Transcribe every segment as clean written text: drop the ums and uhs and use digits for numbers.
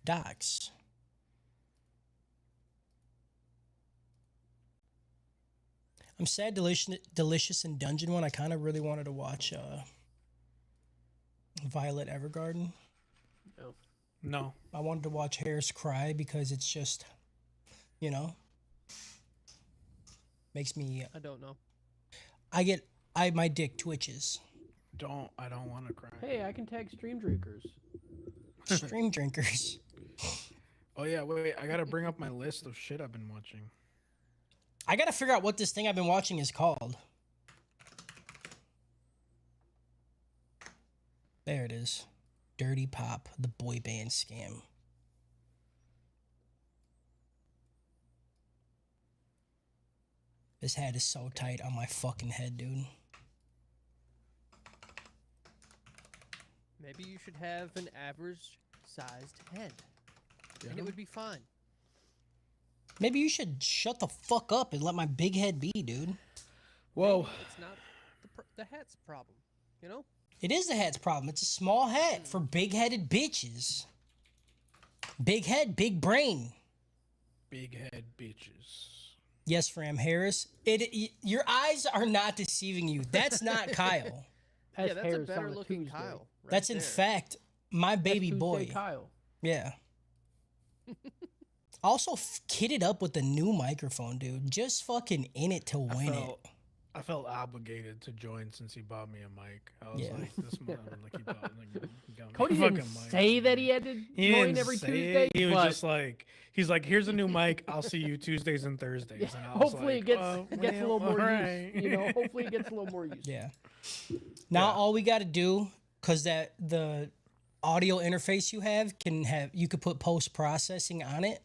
Docs. I'm sad Delicious and Dungeon one. I kind of really wanted to watch Violet Evergarden. No. I wanted to watch Harris cry because it's just, you know, makes me. I don't know. My dick twitches. I don't want to cry. Hey, I can tag stream drinkers. Stream drinkers. Oh yeah, wait. I gotta bring up my list of shit I've been watching. I gotta figure out what this thing I've been watching is called. There it is. Dirty Pop, the boy band scam. This hat is so tight on my fucking head, dude. Maybe you should have an average-sized head, Yeah. and it would be fine. Maybe you should shut the fuck up and let my big head be, dude. Whoa. Maybe it's not the hat's problem, you know? It is the hat's problem. It's a small hat for big-headed bitches. Big head, big brain. Big head bitches. Yes, Fram Harris. Your eyes are not deceiving you. That's not Kyle. Yeah, that's a better-looking Kyle. Right That's in there. fact my baby That's boy. Tuesday Kyle. Yeah. Also, kit it up with the new microphone, dude. Just fucking in it to win it. I felt obligated to join since he bought me a mic. I was Yeah. like, this month, like he got me Cody a fucking didn't mic. say that he had to He join didn't every say Tuesday. it. He was but just like, he's like, here's a new mic. I'll see you Tuesdays and Thursdays. yeah, And I was hopefully like, it gets oh, a well, little more alright. use. You know, hopefully it gets a little more use. Yeah. Now Yeah. all we got to do, because the audio interface you could put post processing on it.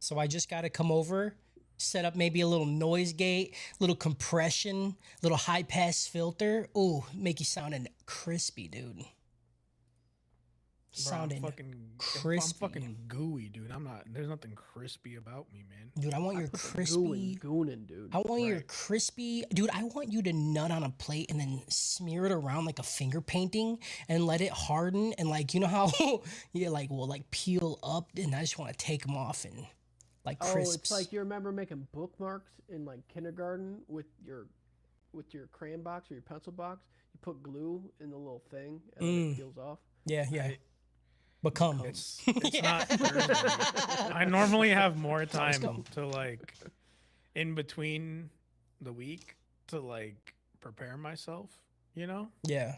So I just got to come over, set up maybe a little noise gate, little compression, little high pass filter. Ooh, make you sounding crispy, dude. Bro, Sounding I'm crispy. fucking gooey, dude. There's nothing crispy about me, man. Dude, I want your crispy. Goonin', dude. I want your Right. crispy, dude. I want you to nut on a plate and then smear it around like a finger painting and let it harden and like you know how you will peel up and I just want to take them off and like crisps. Oh, it's like you remember making bookmarks in like kindergarten with your crayon box or your pencil box. You put glue in the little thing and then it peels off. Yeah. Become. It's not Thursday. I normally have more time to like in between the week to like prepare myself, you know? Yeah.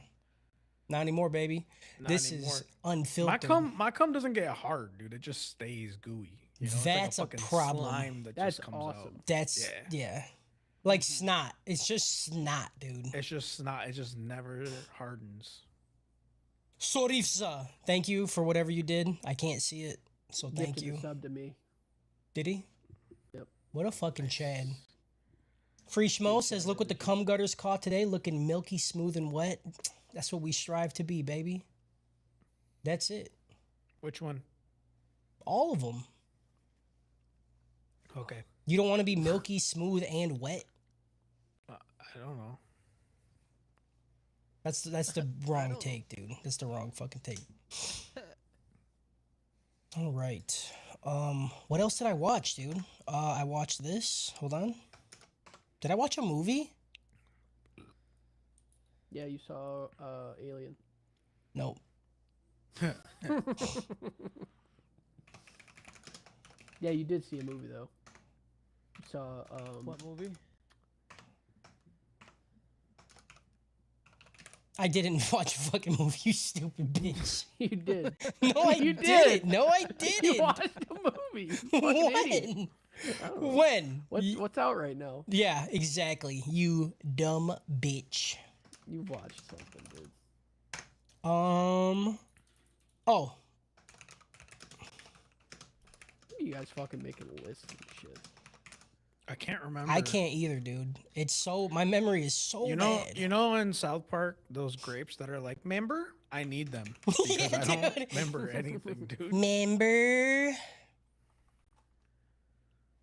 Not anymore, baby. Not This anymore. is unfiltered. My cum doesn't get hard, dude. It just stays gooey. You know? That's a it's like a fucking problem. slime that That's just comes awesome. out. That's yeah. Like snot. It's just snot, dude. It's just not. It just never hardens. Sorifsa, thank you for whatever you did. I can't see it, so thank Gifted you. a sub to me. Did he? Yep. What a fucking Chad. Free Schmo says, look what the cum gutters caught today, looking milky, smooth, and wet. That's what we strive to be, baby. That's it. Which one? All of them. Okay. You don't want to be milky, smooth, and wet? I don't know. That's the wrong take, dude. That's the wrong fucking take. All right. What else did I watch, dude? I watched this. Hold on. Did I watch a movie? Yeah, you saw Alien. Nope. Yeah, you did see a movie though. You saw What movie? I didn't watch a fucking movie, you stupid bitch. You did. No, I You didn't. did. No, I You didn't. watched a movie. You fucking idiot. When? I don't know. When? What's out right now? Yeah, exactly. You dumb bitch. You watched something, dude. Oh. You guys fucking making lists and shit. I can't remember. I can't either, dude. It's so my memory is so bad. You know in South Park those grapes that are like, "Member? I need them because Yeah, I don't dude. remember anything, dude." Member?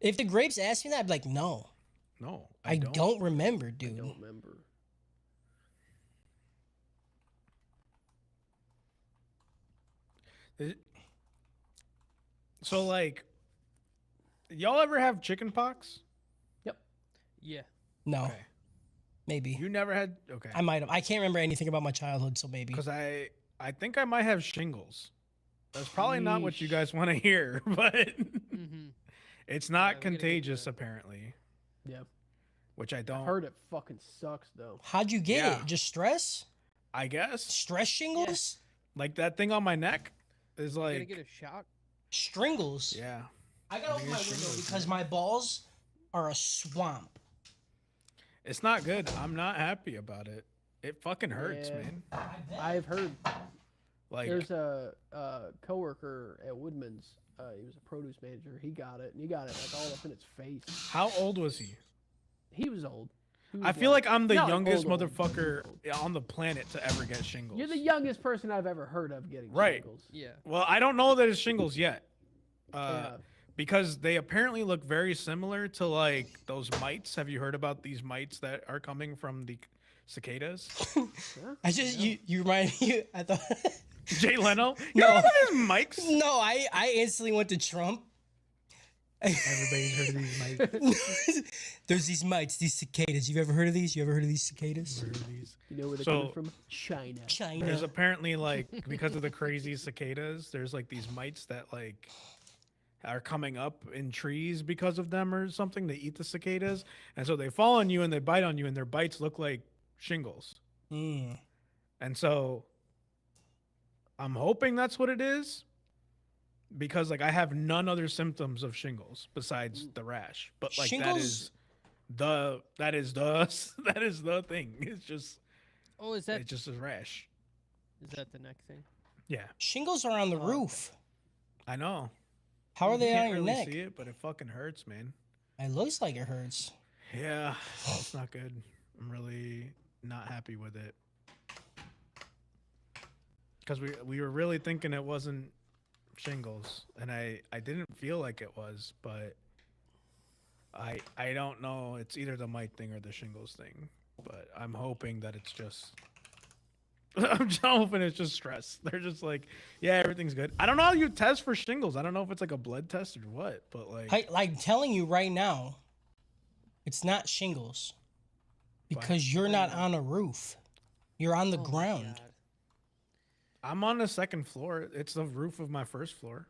If the grapes asked me that, I'd be like, no. No, I don't remember, dude. I don't remember. So like, y'all ever have chicken pox? Yeah. No, Okay. maybe. You never had? Okay. I might have. I can't remember anything about my childhood, so maybe. Because I think I might have shingles. That's probably not what you Yeesh. guys want to hear, but Mm-hmm. it's Yeah, not we gotta get contagious that. apparently. Yeah. Which I I've don't. heard it fucking sucks though. How'd you get Yeah. it? Just stress? I guess Stress shingles? like that thing on my neck is You gotta like. get a shot. Stringles. Yeah. I gotta open my Biggest window shingles, because man. my balls are a swamp. It's not good. I'm not happy about it. It fucking hurts, Yeah. man. I've heard Like, there's a coworker at Woodman's. He was a produce manager. He got it, and he got it like all up in his face. how old was he? He was old. He I was feel like I'm the not youngest old, motherfucker on the planet to ever get shingles. You're the youngest person I've ever heard of getting Right. shingles. Yeah. Well, I don't know that it's shingles yet. Yeah. Because they apparently look very similar to like those mites. Have you heard about these mites that are coming from the cicadas? I just you remind me. I thought Jay Leno? You No. remember these mics? no. I instantly went to Trump. Everybody's heard of these mites. There's these mites, these cicadas. You've ever heard of these? You ever heard of these cicadas? You know where they're So- coming from? China. China. There's apparently like because of the crazy cicadas, there's like these mites that like are coming up in trees because of them or something. They eat the cicadas, and so they fall on you and they bite on you, and their bites look like shingles. Mm. And so I'm hoping that's what it is because like I have none other symptoms of shingles besides the rash. But like Shingles- that is the thing. It's just Oh, is that it's just a rash. the neck thing? Yeah. Shingles are on the roof. I know. How are they Can't on your really neck? see it, but it fucking hurts, man. It looks like it hurts. Yeah, it's not good. I'm really not happy with it. Because we were really thinking it wasn't shingles, and I didn't feel like it was, but I don't know. It's either the mite thing or the shingles thing, but I'm hoping that it's just. I'm just hoping it's just stress. They're just like, yeah, everything's good. I don't know how you test for shingles. I don't know if it's like a blood test or what, but like, I'm telling you right now, it's not shingles because you're not on a roof. You're on the Oh my ground. God. I'm on the second floor. It's the roof of my first floor.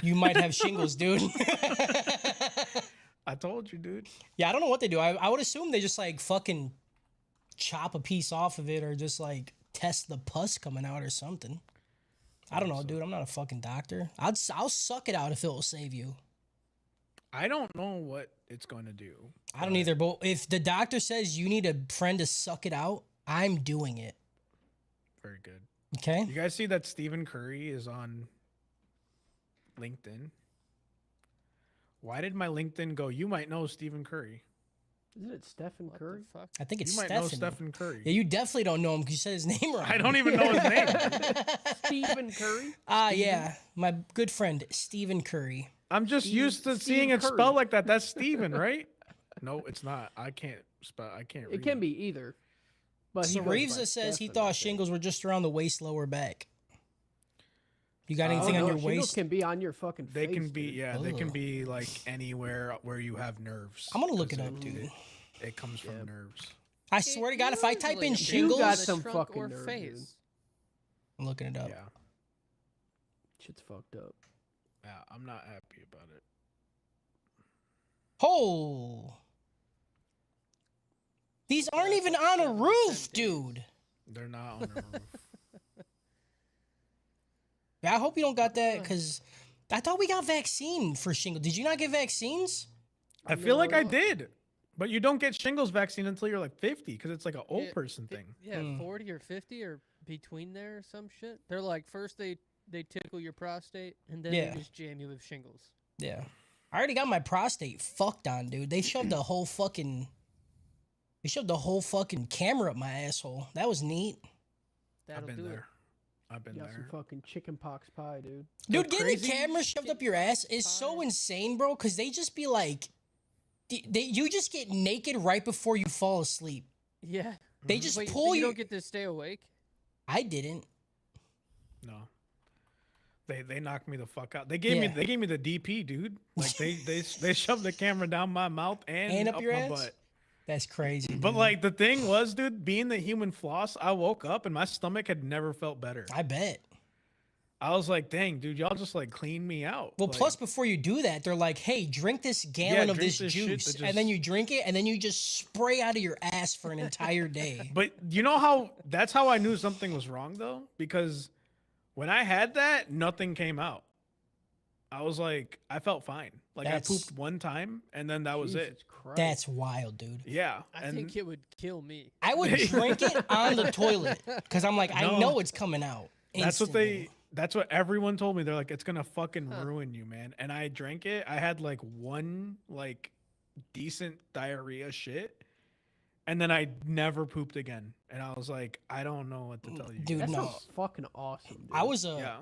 You might have shingles, dude. I told you, dude. Yeah, I don't know what they do. I would assume they just like fucking chop a piece off of it or just like test the pus coming out or something. I don't know, dude. I'm not a fucking doctor. I'll suck it out if it will save you. I don't know what it's going to do. I don't either. But if the doctor says you need a friend to suck it out, I'm doing it. Very good. Okay. You guys see that Stephen Curry is on LinkedIn? Why did my LinkedIn go, you might know Stephen Curry? Isn't it Stephen What Curry? the fuck? I think it's You might Stephanie. know Stephen Curry. Yeah, you definitely don't know him because you said his name wrong. I don't even know his name. Stephen Curry? Yeah. My good friend, Stephen Curry. I'm just used to seeing Steve it Curry. spelled like that. That's Stephen, right? No, it's not. I can't spell. I can't read. It can be either. But he So goes by Reeves says he Stephen, I thought think. shingles were just around the waist, lower back. You got anything Oh, on no, your shingles waist? can be on your fucking They face. can be, dude. yeah, they can Ugh. be like anywhere where you have nerves. I'm gonna look it 'cause up, dude. It comes from Yeah. nerves. I swear to God, if I type in Usually You shingles, got the some trunk fucking or nerve, face. dude. I'm looking it up. Yeah. Shit's fucked up. Yeah, I'm not happy about it. Oh, these aren't even on a roof, dude. They're not on a roof. I hope you don't got that because I thought we got vaccine for shingles. Did you not get vaccines? I feel like I No. did, but you don't get shingles vaccine until you're like 50 because it's like an old Yeah, person Fi- thing. Yeah, Hmm. 40 or 50 or between there or some shit. They're like first they tickle your prostate and then Yeah. they just jam you with shingles. Yeah. I already got my prostate fucked on, dude. They shoved the whole fucking camera up my asshole. That was neat. That'll I've been do there. I've been Got some there. fucking chicken pox pie, dude. Dude, getting crazy a camera shoved up your ass is so Fire. insane, bro, because they just be like, you just get naked right before you fall asleep. it. Yeah. They just Wait, pull you you. don't get to stay awake? I didn't. No. They knocked me the fuck out. They gave me the DP, dude. Like they shoved the camera down my mouth and up your my ass? butt. That's crazy. But dude. like the thing was, dude, being the human floss, I woke up and my stomach had never felt better. I bet. I was like, dang, dude, y'all just like cleaned me out. Well, like, plus before you do that, they're like, "Hey, drink this gallon of drink this this shit juice," that and then just- you drink it, and then you just spray out of your ass for an entire day. But you know how that's how I knew something was wrong though, because when I had that, nothing came out. I was like, I felt fine. Like That's- I pooped one time and then that was it. Jesus Christ. That's wild, dude. Yeah. I and think it would kill me. I would drink it on the toilet because I'm like, I No. know it's coming out. that's what everyone told me. They're like, it's gonna fucking ruin you, man. And I drank it. I had like one like decent diarrhea shit. And then I never pooped again. And I was like, I don't know what to tell you. Dude, That no. sounds fucking awesome, dude. I was Yeah.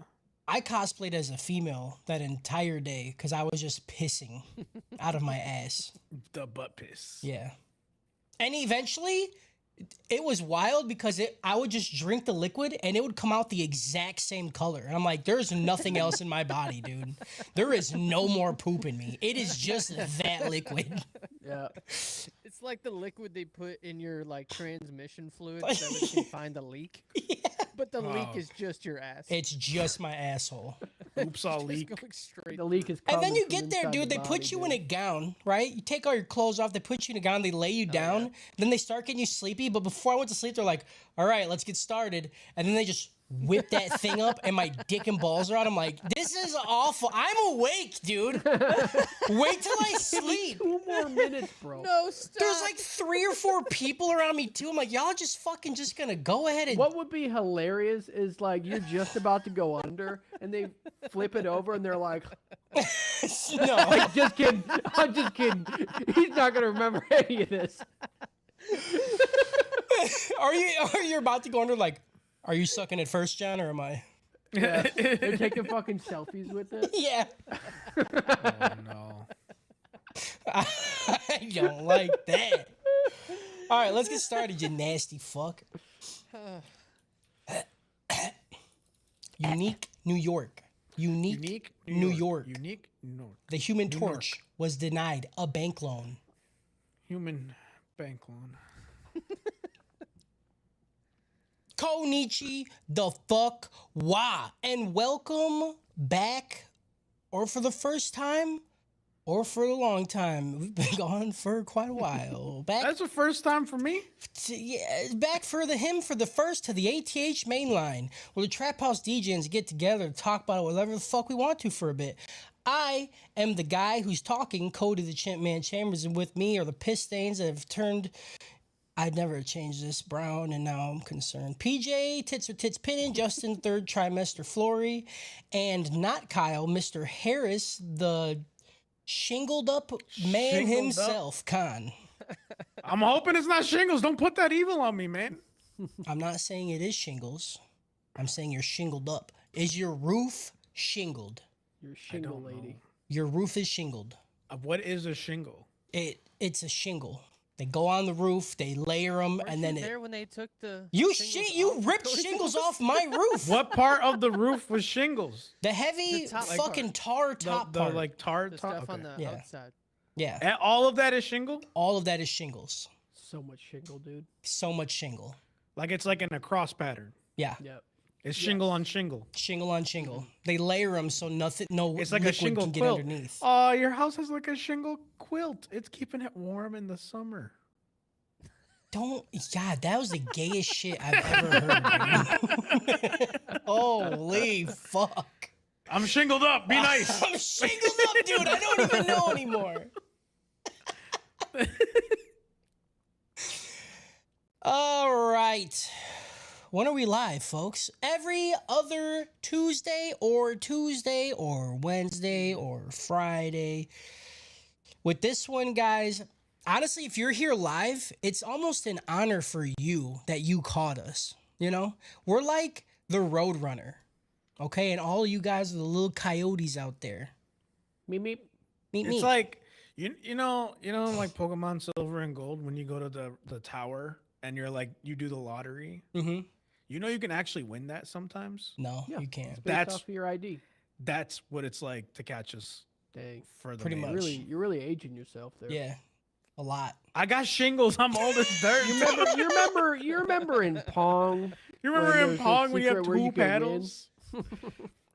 I cosplayed as a female that entire day because I was just pissing out of my ass. The butt piss. Yeah. And eventually, it was wild because I would just drink the liquid and it would come out the exact same color. And I'm like, there's nothing else in my body, dude. There is no more poop in me. It is just that liquid. Yeah. It's like the liquid they put in your like transmission fluid so it can find the leak. But the leak Oh. is just your ass. It's just my asshole. Oops, all Just leak. going straight. The leak is And then coming you from get there, inside dude. the They body, put you in a dude. gown, right? You take all your clothes off. They put you in a gown. They lay you down. yeah. Then they start getting you sleepy. But before I went to sleep, they're like, all right, let's get started. And then they just whip that thing up and my dick and balls are out. I'm like, this is awful. I'm awake, dude. Wait till I sleep. 2 more minutes, bro. No, stop. There's like 3 or 4 people around me too. I'm like, y'all just fucking just gonna go ahead and What would be hilarious is like you're just about to go under and they flip it over and they're like, no. just kidding. I'm just kidding. He's not gonna remember any of this. Are you about to go under? Like, are you sucking at first, John, or am I? Yeah. They're taking fucking selfies with it. Yeah. Oh no. I don't like that. All right, let's get started, you nasty fuck. Unique New York. Unique New York. Unique New York. The Human New Torch was denied a bank loan. Human bank loan. Konichi the fuck wa. And welcome back, or for the first time, or for a long time. We've been gone for quite a while. Back That's the first time for me. back for the first to the ATH Mainline, where the Trap House DJs get together to talk about whatever the fuck we want to for a bit. I am the guy who's talking, Cody the Chimp Man Chambers, and with me are the piss stains that have turned. I'd never changed this brown, and now I'm concerned. PJ, Tits with Tits Pinning, Justin, third trimester Flory, and not Kyle, Mr. Harris, the shingled up man Shingled up. himself, Khan. I'm hoping it's not shingles. Don't put that evil on me, man. I'm not saying it is shingles. I'm saying you're shingled up. Is your roof shingled? You're shingle don't lady. know. Your roof is shingled. What is a shingle? It's a shingle. They go on the roof, they layer them, Weren't and you then there when they took the you shingles off ripped the shingles doors? off my roof. What part of the roof was shingles? The heavy The top fucking tar top the part. like tar The top. stuff on the Yeah. outside. Yeah, And all of that is shingle. all of that is shingles. So much shingle, dude. So much shingle. Like it's like in a cross pattern. Yeah, Yep. It's shingle on shingle. shingle on shingle. They layer them so no It's like a liquid shingle can get quilt. underneath. Oh, your house has like a shingle quilt. It's keeping it warm in the summer. Don't, God, that was the gayest shit I've ever heard. Dude. Holy fuck. I'm shingled up. Be nice. I'm shingled up, dude. I don't even know anymore. All right. When are we live, folks? Every other Tuesday or Wednesday or Friday. With this one, guys, honestly, if you're here live, it's almost an honor for you that you caught us. You know, we're like the Roadrunner, okay? And all you guys are the little coyotes out there. Meep meep. Meet It's me. like you know like Pokemon Silver and Gold when you go to the tower and you're like you do the lottery. Mm-hmm. You know you can actually win that sometimes. No, Yeah. you can't. Based That's- off of your ID. that's what it's like to catch us Dang. for the Pretty main. much. You're really aging yourself there. Yeah, a lot. I got shingles. I'm old as dirt. You remember in Pong? You remember when in there's a Pong when you have secret where you two could win? paddles?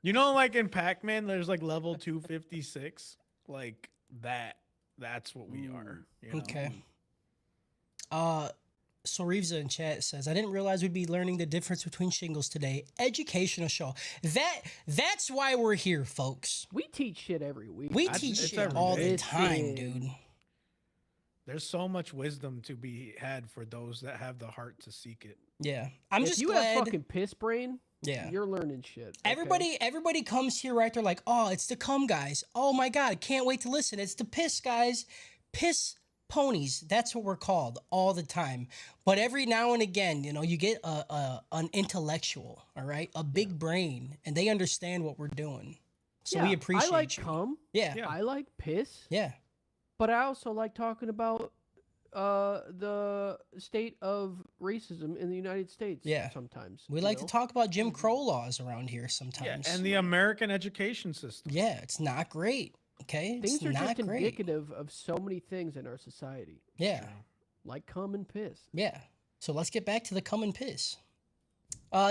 You know, like in Pac-Man, there's like level 256. Like that. That's what we are. You know? Okay. So Reevesa in chat says, I didn't realize we'd be learning the difference between shingles today. Educational show. That's why we're here, folks. We teach shit every week. We That's- teach it's shit every all day. the time, dude. There's so much wisdom to be had for those that have the heart to seek it. Yeah. I'm if just you glad. have fucking piss brain, Yeah. you're learning shit. okay? Everybody comes here, right? They're like, oh, it's the cum guys. Oh my God, I can't wait to listen. It's the piss guys. Piss ponies. That's what we're called all the time. But every now and again, you know, you get an intellectual, all right? A big brain, and they understand what we're doing. So we appreciate I like you. cum. Yeah. Yeah. I like piss. Yeah. But I also like talking about the state of racism in the United States. Yeah. Sometimes We you like know? to talk about Jim Crow laws around here sometimes. And the American education system. Yeah, it's not great. Okay? Things It's are not just great. indicative of so many things in our society, Yeah. like cum and piss. Yeah. So let's get back to the cum and piss.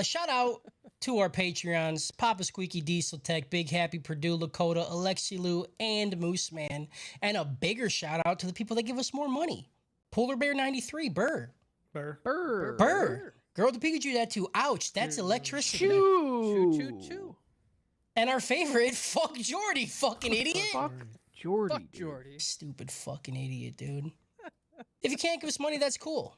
Shout out to our Patreons, Papa Squeaky Diesel Tech, Big Happy Purdue, Lakota, Alexi Lou, and Moose Man. And a bigger shout out to the people that give us more money. Polar Bear 93, Burr. Burr. Girl to Pikachu that too. Ouch, that's electricity. Choo. Choo choo choo. And our favorite, fuck Jordy, fucking idiot. Fuck Jordy. Fuck dude. Jordy. Stupid fucking idiot, dude. If you can't give us money, that's cool.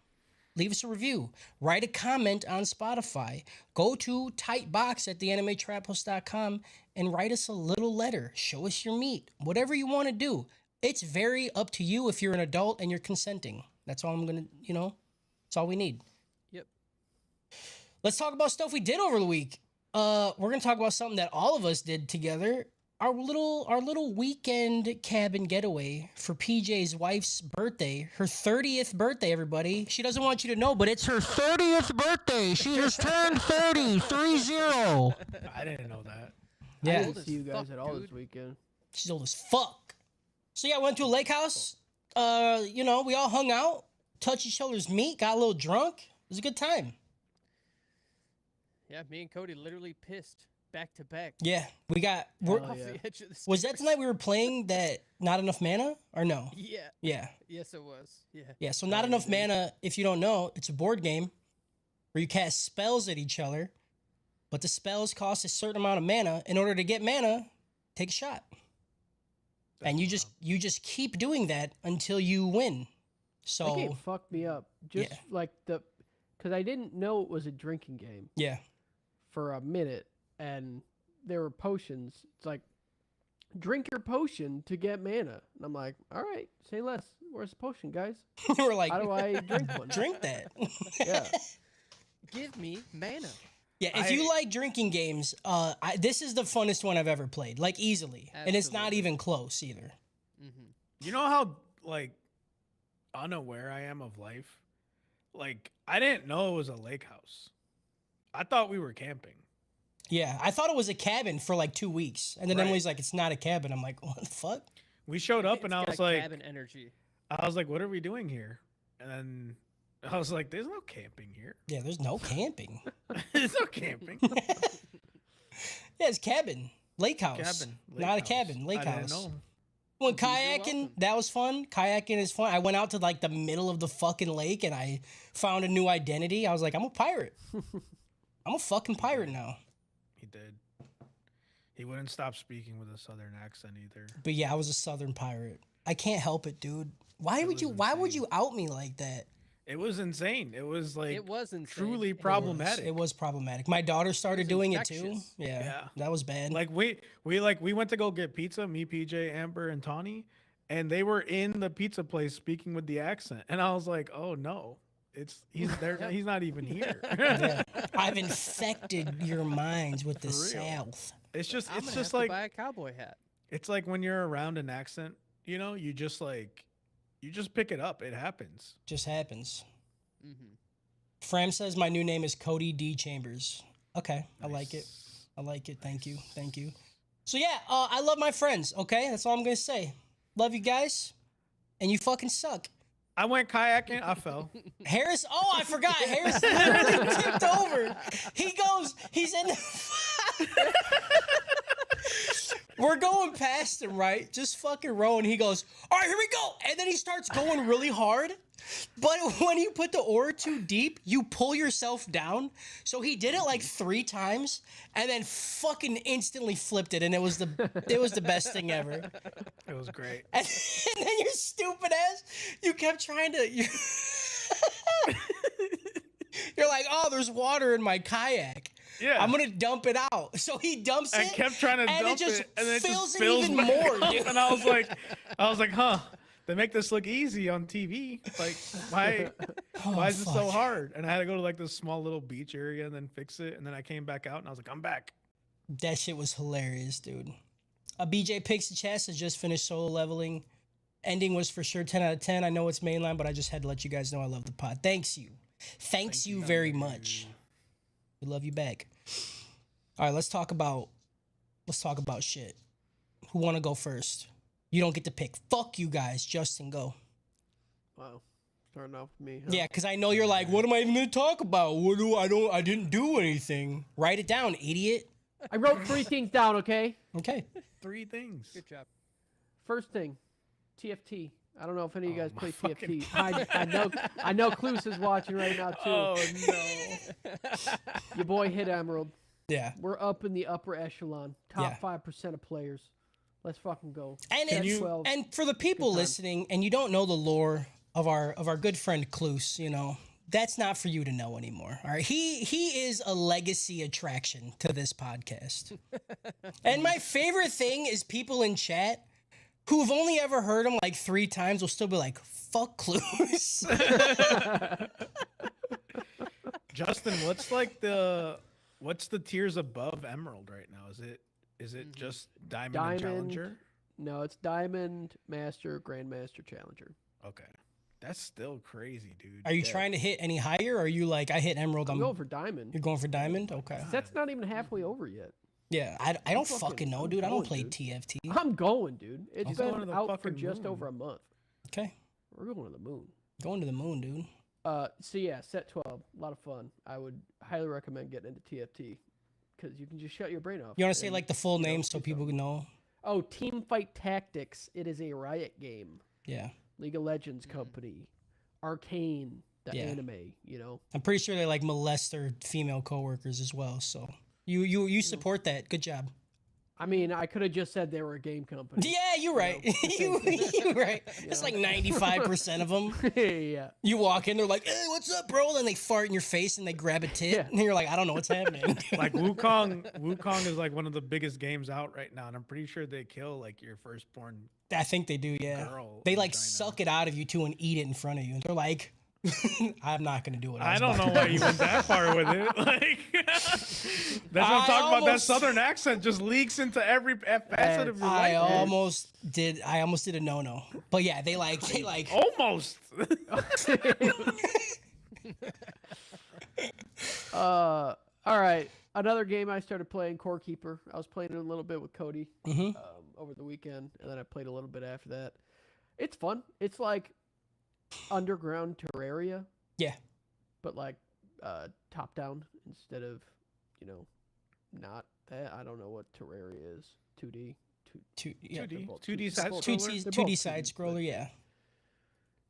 Leave us a review. Write a comment on Spotify. Go to Tightbox at theanimetraphouse.com and write us a little letter. Show us your meat. Whatever you want to do. It's very up to you if you're an adult and you're consenting. That's all I'm going to, that's all we need. Yep. Let's talk about stuff we did over the week. We're going to talk about something that all of us did together. Our little weekend cabin getaway for PJ's wife's birthday, her 30th birthday, everybody. She doesn't want you to know, but it's her 30th birthday. She just turned 30, 30. I didn't know that. I Yeah, didn't see you guys fuck, at all dude. this weekend. she's old as fuck. So yeah, I went to a lake house. We all hung out, touched each other's meat, got a little drunk. It was a good time. Yeah, me and Cody literally pissed back to back. Yeah, Oh, Off yeah. the edge of the Was that stairs. tonight we were playing that Not Enough Mana or no? Yeah. Yeah. Yes, it was. Yeah. Yeah, so Not Enough Mana, if you don't know, it's a board game where you cast spells at each other, but the spells cost a certain amount of mana. In order to get mana, take a shot. And you just keep doing that until you win. That So game fucked me up. Just Yeah. like because I didn't know it was a drinking game yeah. for a minute, and there were potions. It's like, drink your potion to get mana. And I'm like, all right, say less. Where's the potion, guys? We're like, How do I drink one? drink that. Yeah. Give me mana. Yeah, if you like drinking games, this is the funnest one I've ever played, like easily. And it's not Absolutely. even close either. Mm-hmm. You know how like unaware I am of life? Like I didn't know it was a lake house. I thought we were camping. Yeah, I thought it was a cabin for like 2 weeks. And then Right. Emily's like, it's not a cabin. I'm like, what the fuck? We showed up and I was like, cabin energy. what are we doing here? And then I was like, there's no camping here. Yeah, there's no camping. There's no camping. Yeah, it's cabin. Lake house. Cabin. Not a lake house. cabin. Lake I didn't house. know. When You're kayaking, welcome. that was fun. Kayaking is fun. I went out to like the middle of the fucking lake and I found a new identity. I was like, I'm a pirate. I'm a fucking pirate now. He did. He wouldn't stop speaking with a southern accent either. But yeah, I was a southern pirate. I can't help it, dude. Why It would you was why would insane. you out me like that? It was insane. It was like It was insane. truly It was. problematic. It was problematic. My daughter started was doing it too. infectious. Yeah, Yeah. that was bad. Like we went to go get pizza, me, PJ, Amber, and Tawny, and they were in the pizza place speaking with the accent, and I was like, oh no, he's there. Yep. He's not even here. Yeah. I've infected your minds with the For real. South. It's just I'm it's gonna just have like to buy a cowboy hat. it's like when you're around an accent, you just pick it up. It happens. Just happens. Mm-hmm. Fram says my new name is Cody D. Chambers. Okay, I like it. Nice. I like it. Thank you. Thank you. So yeah, I love my friends. Okay, that's all I'm gonna say. Love you guys, and you fucking suck. I went kayaking. I fell. Harris. Oh, I forgot. Harris literally tipped over. He's in the. We're going past him, right? Just fucking rowing. He goes, all right, here we go. And then he starts going really hard. But when you put the oar too deep, you pull yourself down. So he did it like 3 times and then fucking instantly flipped it. And it was the best thing ever. It was great. And then your stupid ass, you kept trying to. You're like, oh, there's water in my kayak. Yeah. I'm gonna dump it out. So he dumps it. I kept trying to dump it, and then it fills just it fills even back more, up. dude. And I was like, huh? They make this look easy on TV. Like, why is it so fuck. hard? And I had to go to like this small little beach area and then fix it. And then I came back out and I was like, I'm back. That shit was hilarious, dude. BJ Picks the Chest has just finished solo leveling. Ending was for sure 10 out of 10. I know it's mainline, but I just had to let you guys know I love the pod. Thanks you. Thanks you very much. We love you back. All right, let's talk about shit. Who want to go first? You don't get to pick. Fuck you guys. Justin, go. Wow. Starting off with me. Huh? Yeah, because I know you're like, what am I even going to talk about? I didn't do anything. Write it down, idiot. I wrote 3 things down, okay? Okay. 3 things. Good job. First thing, TFT. I don't know if any of you guys my play fucking TFT. I know Clues is watching right now, too. Oh, no. Your boy hit Emerald. Yeah. We're up in the upper echelon. Top Yeah. 5% of players. Let's fucking go. And Set if, 12. and for the people time. listening, and you don't know the lore of our good friend Cluse, you know, that's not for you to know anymore. All right, he is a legacy attraction to this podcast. And my favorite thing is people in chat who've only ever heard him like 3 times will still be like, "Fuck Cluse." Justin, what's the tiers above Emerald right now? Is it just Diamond and Challenger? No, it's Diamond, Master, Grandmaster, Challenger. Okay. That's still crazy, dude. Are you trying to hit any higher, or are you like, I hit Emerald? I'm going for Diamond. You're going for Diamond? Okay. That's not even halfway over yet. Yeah, I don't fucking- fucking know, I'm dude. I don't going, play dude. TFT. I'm going, dude. It's He's going to been the out for fucking just moon. over a month. Okay, We're going to the moon. going to the moon, dude. So yeah, set 12, a lot of fun. I would highly recommend getting into TFT because you can just shut your brain off. You want to say and, like the full you know, name so do people something. can know? Oh, Team Fight Tactics. It is a Riot game. Yeah, League of Legends company. Arcane, the Yeah. anime. You know. I'm pretty sure they like molest their female coworkers as well. So you support that? Good job. I mean, I could have just said they were a game company. Yeah, you're right. You're right. It's like 95% of them. Yeah. You walk in, they're like, "Hey, what's up, bro?" Then they fart in your face and they grab a tit, Yeah. and you're like, "I don't know what's happening." Like Wukong is like one of the biggest games out right now, and I'm pretty sure they kill like your firstborn. I think they do. Yeah, Girl they in like China. suck it out of you too and eat it in front of you. And they're like, "I'm not gonna do it." I don't know why you went that far with it. Like that's what I'm I talking about. That almost- southern accent just leaks into every facet of your life. I dude. almost did a no. But yeah, they like Almost. All right. Another game I started playing, Core Keeper. I was playing it a little bit with Cody over the weekend, and then I played a little bit after that. It's fun. It's like underground Terraria, yeah. but like top down instead of, not that. I don't know what Terraria is. 2D. 2D, both 2D two- side both- scroller? 2D both side 2D, scroller. but- Yeah,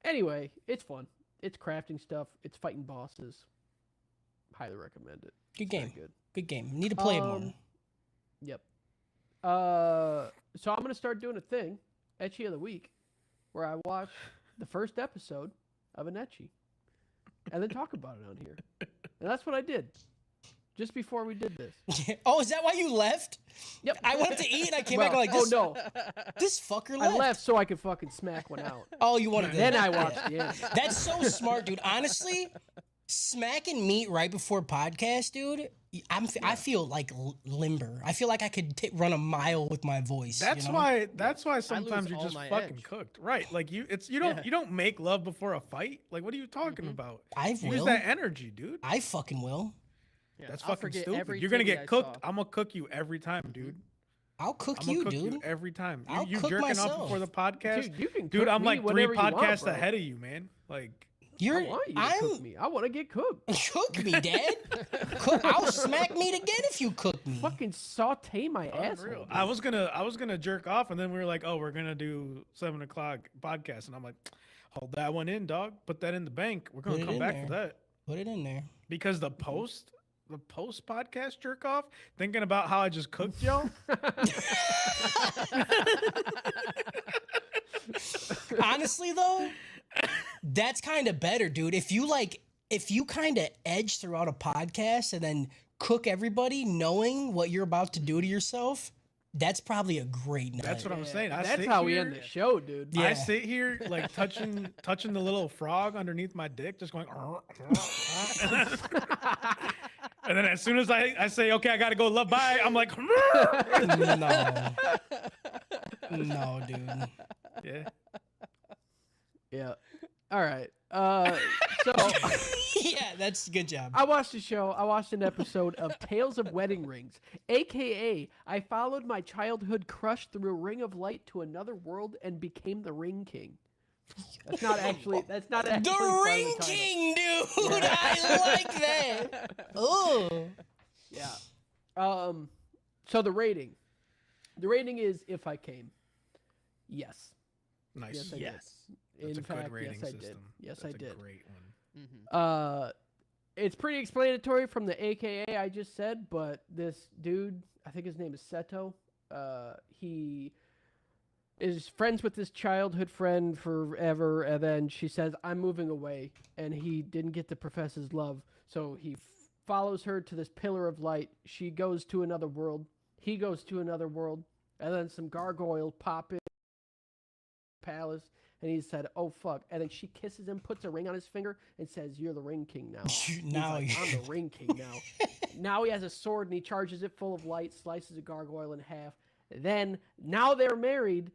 Anyway, it's fun. It's crafting stuff. It's fighting bosses. Highly recommend it. good Very game. good. Good game. Need to play it more. Yep. So I'm gonna start doing a thing, Etchy of the Week, where I watch the first episode of an Etchy, and then talk about it on here. And that's what I did, just before we did this. Oh, is that why you left? Yep. I went to eat and I came back like this. Oh no, This fucker I left. left so I could fucking smack one out. Oh, you wanted to. Then I watched the end. That's so smart, dude. Honestly, smacking meat right before podcast, dude. I feel like limber. I feel like I could run a mile with my voice. That's you know? why. That's why sometimes you're all just my fucking edge. cooked, right? Like you don't make love before a fight. Like what are you talking about? I Use will. that energy, dude. I fucking will. Yeah, That's I'll fucking forget stupid. every You're gonna titty get I cooked. saw. I'm gonna cook you every time, dude. I'll cook I'm gonna you, cook dude. you every time. I'll You cook jerking off myself. before the podcast, Dude, you can dude. cook I'm me like 3 whenever you want, podcasts bro. ahead of you, man. Like, You're. I want you to cook me. I want to get cooked. Cook me, Dad. I'll smack meat again if you cook me. Fucking saute my asshole. unreal. dude. I was gonna jerk off, and then we were like, oh, we're gonna do 7 o'clock podcast, and I'm like, hold that one in, dog. Put that in the bank. We're gonna Put it come in back for there. that Put it in there. because the post podcast jerk off, thinking about how I just cooked y'all. Honestly, though, that's kind of better, dude. If you kind of edge throughout a podcast and then cook everybody knowing what you're about to do to yourself, that's probably a great night. That's what I'm saying. I That's sit how we here- end the show, dude. Yeah. I sit here like touching the little frog underneath my dick, just going. And then as soon as I say, okay, I gotta go, love, bye, I'm like, No. No, dude. yeah. Yeah. All right. So Yeah, that's a good job. I watched a show. I watched an episode of Tales of Wedding Rings, aka I followed my childhood crush through a ring of light to another world and became the Ring King. That's not actually. That's not actually. The part of Ring title. King, dude. I like that. Oh. Yeah. So the rating. The rating is if I came. Yes. Nice. Yes, I Yes. did. That's In a good fact, rating yes, I system. did. Yes, That's I a did. great one. Mm-hmm. It's pretty explanatory from the AKA I just said, but this dude, I think his name is Seto. He is friends with this childhood friend forever, and then she says, "I'm moving away," and he didn't get to profess his love, so he follows her to this pillar of light. She goes to another world. He goes to another world, and then some gargoyles pop in the palace. And he said, "Oh fuck!" And then she kisses him, puts a ring on his finger, and says, "You're the Ring King now." He's Now like, you. I'm the Ring King now. Now he has a sword and he charges it full of light, slices a gargoyle in half. Then now they're married,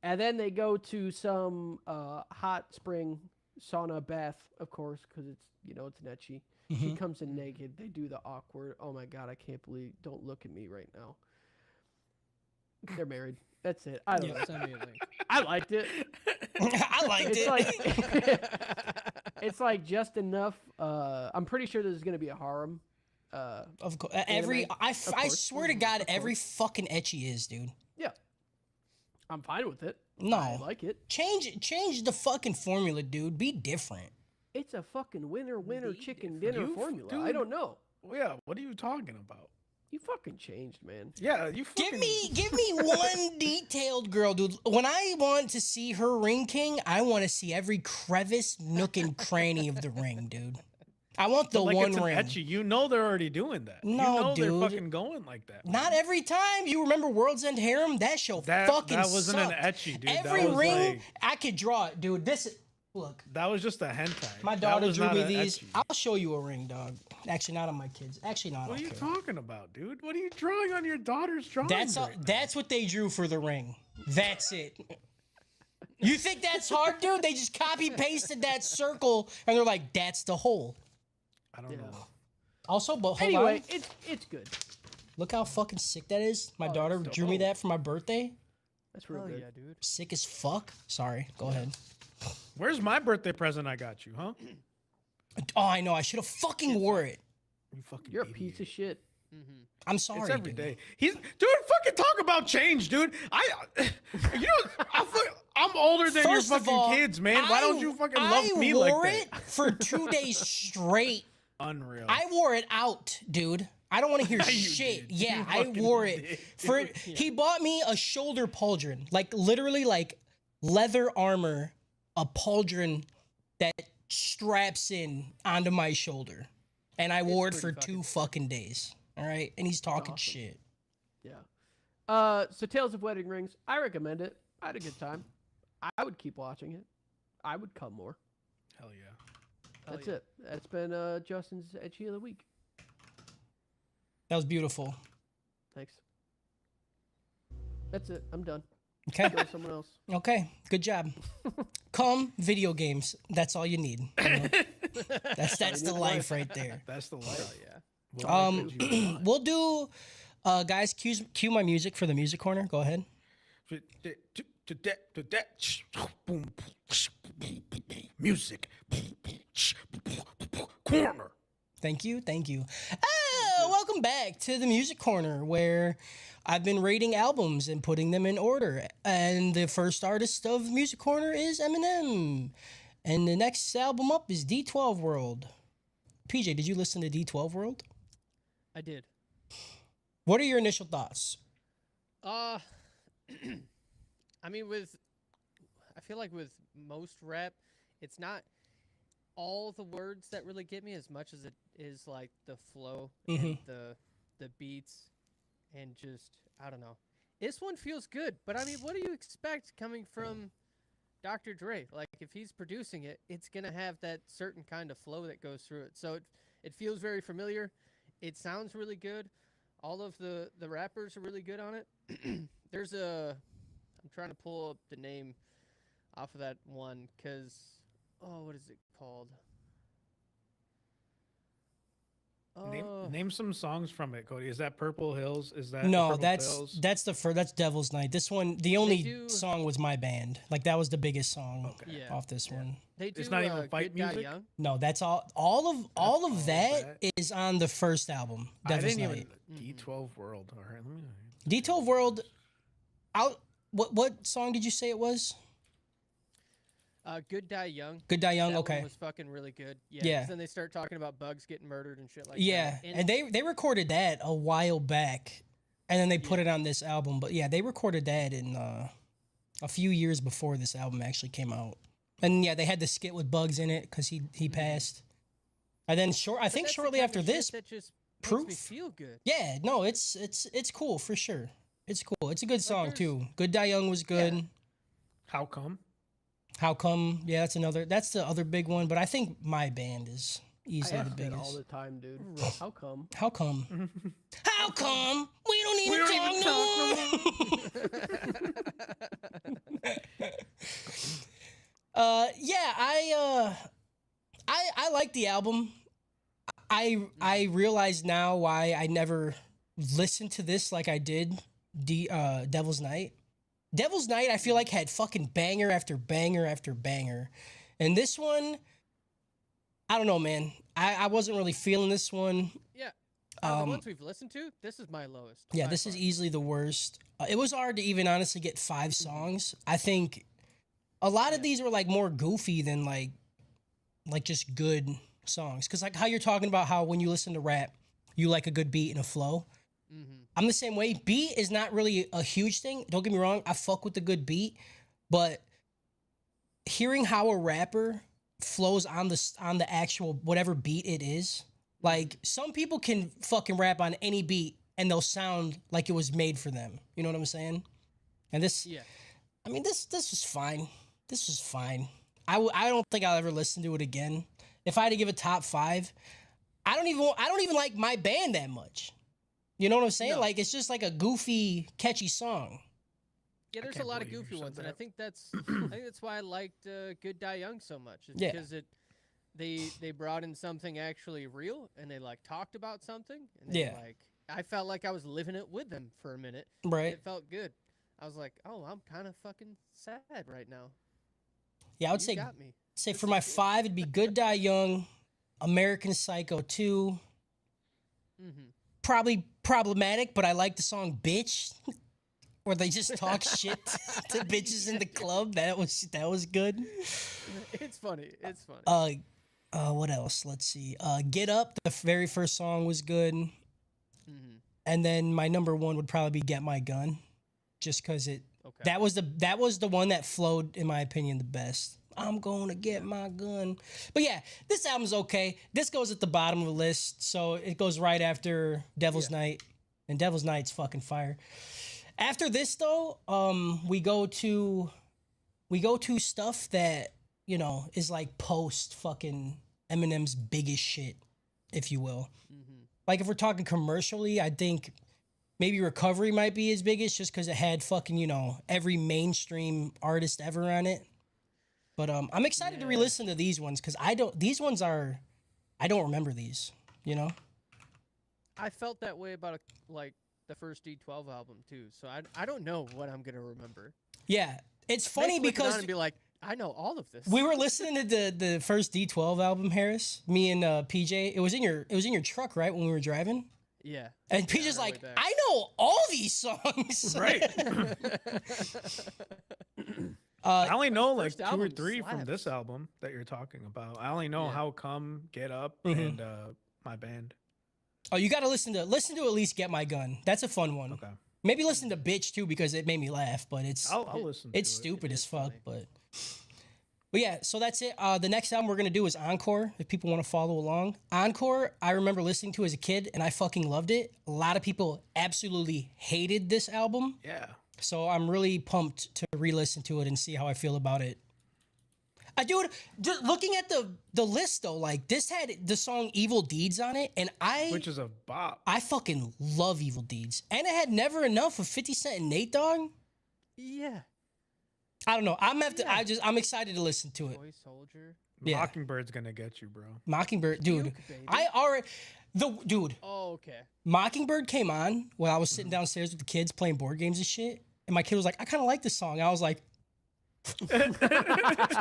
and then they go to some hot spring sauna bath, of course, because it's it's netchy. She Mhm. comes in naked. They do the awkward. Oh my god, I can't believe. Don't look at me right now. They're married. That's it. I don't know. Send me a link. I liked it. I liked It's it. like it's like just enough. I'm pretty sure there's gonna be a harem. Of course, every Anime, I of I course. swear to God, Of every fucking etchy is, dude. Yeah, I'm fine with it. I No, like it. change the fucking formula, dude. Be different. It's a fucking winner Be chicken different. dinner You formula. dude. I don't know. Well, yeah. What are you talking about? You fucking changed, man. Yeah, you fucking. Give me one detailed girl, dude. When I want to see her Ring King, I want to see every crevice, nook, and cranny of the ring, dude. I want the like one it's an ring. etchy. You know they're already doing that. No, you know dude. they're fucking going like that. Not every time. You remember World's End Harem? That show fucking that wasn't sucked. an etchy, dude. Every that was ring, like, I could draw it, dude. Look. that was just a hentai. My That daughter was drew not me a these. ecchi. I'll show you a ring, dog. Actually, not on my kids. Actually, no, I What are don't you care. talking about, dude? What are you drawing on your daughter's drawing? That's what they drew for the ring. That's it. You think that's hard, dude? They just copy pasted that circle and they're like, "That's the hole." I don't Yeah. know. Also, but hold Anyway, on. it's good. Look how fucking sick that is. My Oh, daughter that's drew me dope. that for my birthday. That's real Hell good. yeah, dude. Sick as fuck. Sorry. Go ahead. Where's my birthday present I got you, huh? Oh, I know. I should have fucking wore it. You fucking You're a idiot. piece of shit. Mm-hmm. I'm sorry. It's every dude. day. Dude, fucking talk about change, dude. I'm older than First your of fucking all, kids, man. Why don't you fucking love me I like wore that? it for 2 days straight. Unreal. I wore it out, dude. I don't want to hear You shit. did. Yeah, You I fucking wore it did, for. He bought me a shoulder pauldron, like literally like leather armor, a pauldron that straps in onto my shoulder, and I wore it for pretty 2 fucking days. All right, and he's talking awesome. shit. Yeah. So Tales of Wedding Rings, I recommend it. I had a good time. I would keep watching it. I would come more. Hell yeah. That's it. That's been Justin's Etchy of the Week. That was beautiful. Thanks. That's it. I'm done. Okay, Go to someone else. okay, good job. Come video games. That's all you need. You know? That's the life right there. That's the life. Yeah. What language you want? We'll do Guys, cue my music for the music corner. Go ahead. Music corner. Thank you. Welcome back to the music corner, where I've been rating albums and putting them in order. And the first artist of music corner is Eminem, and the next album up is D12 World. PJ, did you listen to D12 World? I did. What are your initial thoughts? I mean, I feel like with most rap, it's not all the words that really get me as much as it is like the flow and the beats and just, I don't know. This one feels good, but I mean, what do you expect coming from Dr. Dre? Like, if he's producing it, it's going to have that certain kind of flow that goes through it. So it feels very familiar. It sounds really good. All of the rappers are really good on it. I'm trying to pull up the name off of that one because, what is it called? Name some songs from it, Cody. Is that Purple Hills? Is that No, the Purple Hills? that's Devil's Night. This one, the only song was My Band. Like, that was the biggest song off this one. They do, it's not even fight Good Die music. Young. No, that's all of that is on the first album, Devil's Night. D12 World. All right, let me. D12 World. What song did you say it was? Good Die Young. Good Die Young. That Okay. one was fucking really good. Yeah. Yeah. 'Cause then they start talking about bugs getting murdered and shit like Yeah, that. and they recorded that a while back, and then they put it on this album. But yeah, they recorded that in a few years before this album actually came out. And yeah, they had the skit with Bugs in it because he passed. And then I think shortly after this, that just Proof. makes me feel good. yeah, no, it's cool for sure. It's cool. It's a good song there's- too. Good Die Young was good. Yeah. How come? How Come? Yeah, that's the other big one. But I think My Band is I easily the ask that biggest. all the time, dude. How come? How come? How come? We don't even talk no more. Yeah, I like the album. I realize now why I never listened to this like I did Devil's Night. Devil's Night, I feel like, had fucking banger after banger after banger. And this one, I don't know, man. I wasn't really feeling this one. Yeah. The ones we've listened to, this is my lowest. Yeah, by this is far. easily the worst. It was hard to even honestly get 5 songs. I think a lot of these were like more goofy than like just good songs. Because like how you're talking about how when you listen to rap, you like a good beat and a flow. I'm the same way. Beat is not really a huge thing. Don't get me wrong. I fuck with the good beat, but hearing how a rapper flows on the actual whatever beat it is, like some people can fucking rap on any beat and they'll sound like it was made for them. You know what I'm saying? And this, I mean, this was fine. This was fine. I don't think I'll ever listen to it again. If I had to give a top 5, I don't even like My Band that much. You know what I'm saying? No. Like, it's just like a goofy, catchy song. Yeah, there's a can't lot of believe you goofy said ones, and I that. think that's why I liked Good Die Young so much. Is Yeah. because they brought in something actually real, and they like talked about something, and they, Yeah. like I felt like I was living it with them for a minute. Right. It felt good. I was like, oh, I'm kind of fucking sad right now. Yeah, I would You say got me. for my 5, it'd be Good Die Young, American Psycho 2. Probably problematic, but I like the song Bitch, where they just talk shit to bitches in the club. That was good. It's funny. It's funny. What else? Let's see. Get Up, the very first song was good. And then my number 1 would probably be Get My Gun, just because that was the one that flowed, in my opinion, the best. I'm gonna get my gun. But yeah, this album's okay. This goes at the bottom of the list, so it goes right after Devil's Night, and Devil's Night's fucking fire. After this though, we go to stuff that, you know, is like post fucking Eminem's biggest shit, if you will. Like if we're talking commercially, I think maybe Recovery might be his biggest, just because it had fucking, you know, every mainstream artist ever on it. But I'm excited to re-listen to these ones because I don't remember these, you know? I felt that way about the first D12 album too, so I don't know what I'm gonna remember. Yeah, it's May funny flip it on because and be like, I know all of this. we were listening to the first D12 album, Harris. Me and PJ. It was in your truck, right, when we were driving. Yeah. And Yeah, PJ's on our way like, back. I know all these songs. Right. I only know like first 2 or album 3 from this slaps. album that you're talking about. I only know Yeah. How Come, Get Up, Mhm. and My Band. Oh, you got to listen to at least Get My Gun. That's a fun one. Okay. Maybe listen to Bitch too because it made me laugh, but I'll listen to it's it. stupid It as is fuck. funny. But yeah, so that's it. The next album we're gonna do is Encore. If people want to follow along, Encore, I remember listening to as a kid and I fucking loved it. A lot of people absolutely hated this album, Yeah. so I'm really pumped to re-listen to it and see how I feel about it. Dude, looking at the list though, like this had the song "Evil Deeds" on it, and Which is a bop. I fucking love Evil Deeds, and it had Never Enough with 50 Cent and Nate Dogg. Yeah. I don't know. I'm Yeah. I'm excited to listen to it. Toy Soldier. Yeah. Mockingbird gonna get you, bro. Mockingbird, dude. Puke, baby. I already dude. Oh, okay. Mockingbird came on when I was sitting downstairs with the kids playing board games and shit, and my kid was like, "I kind of like this song." I was like,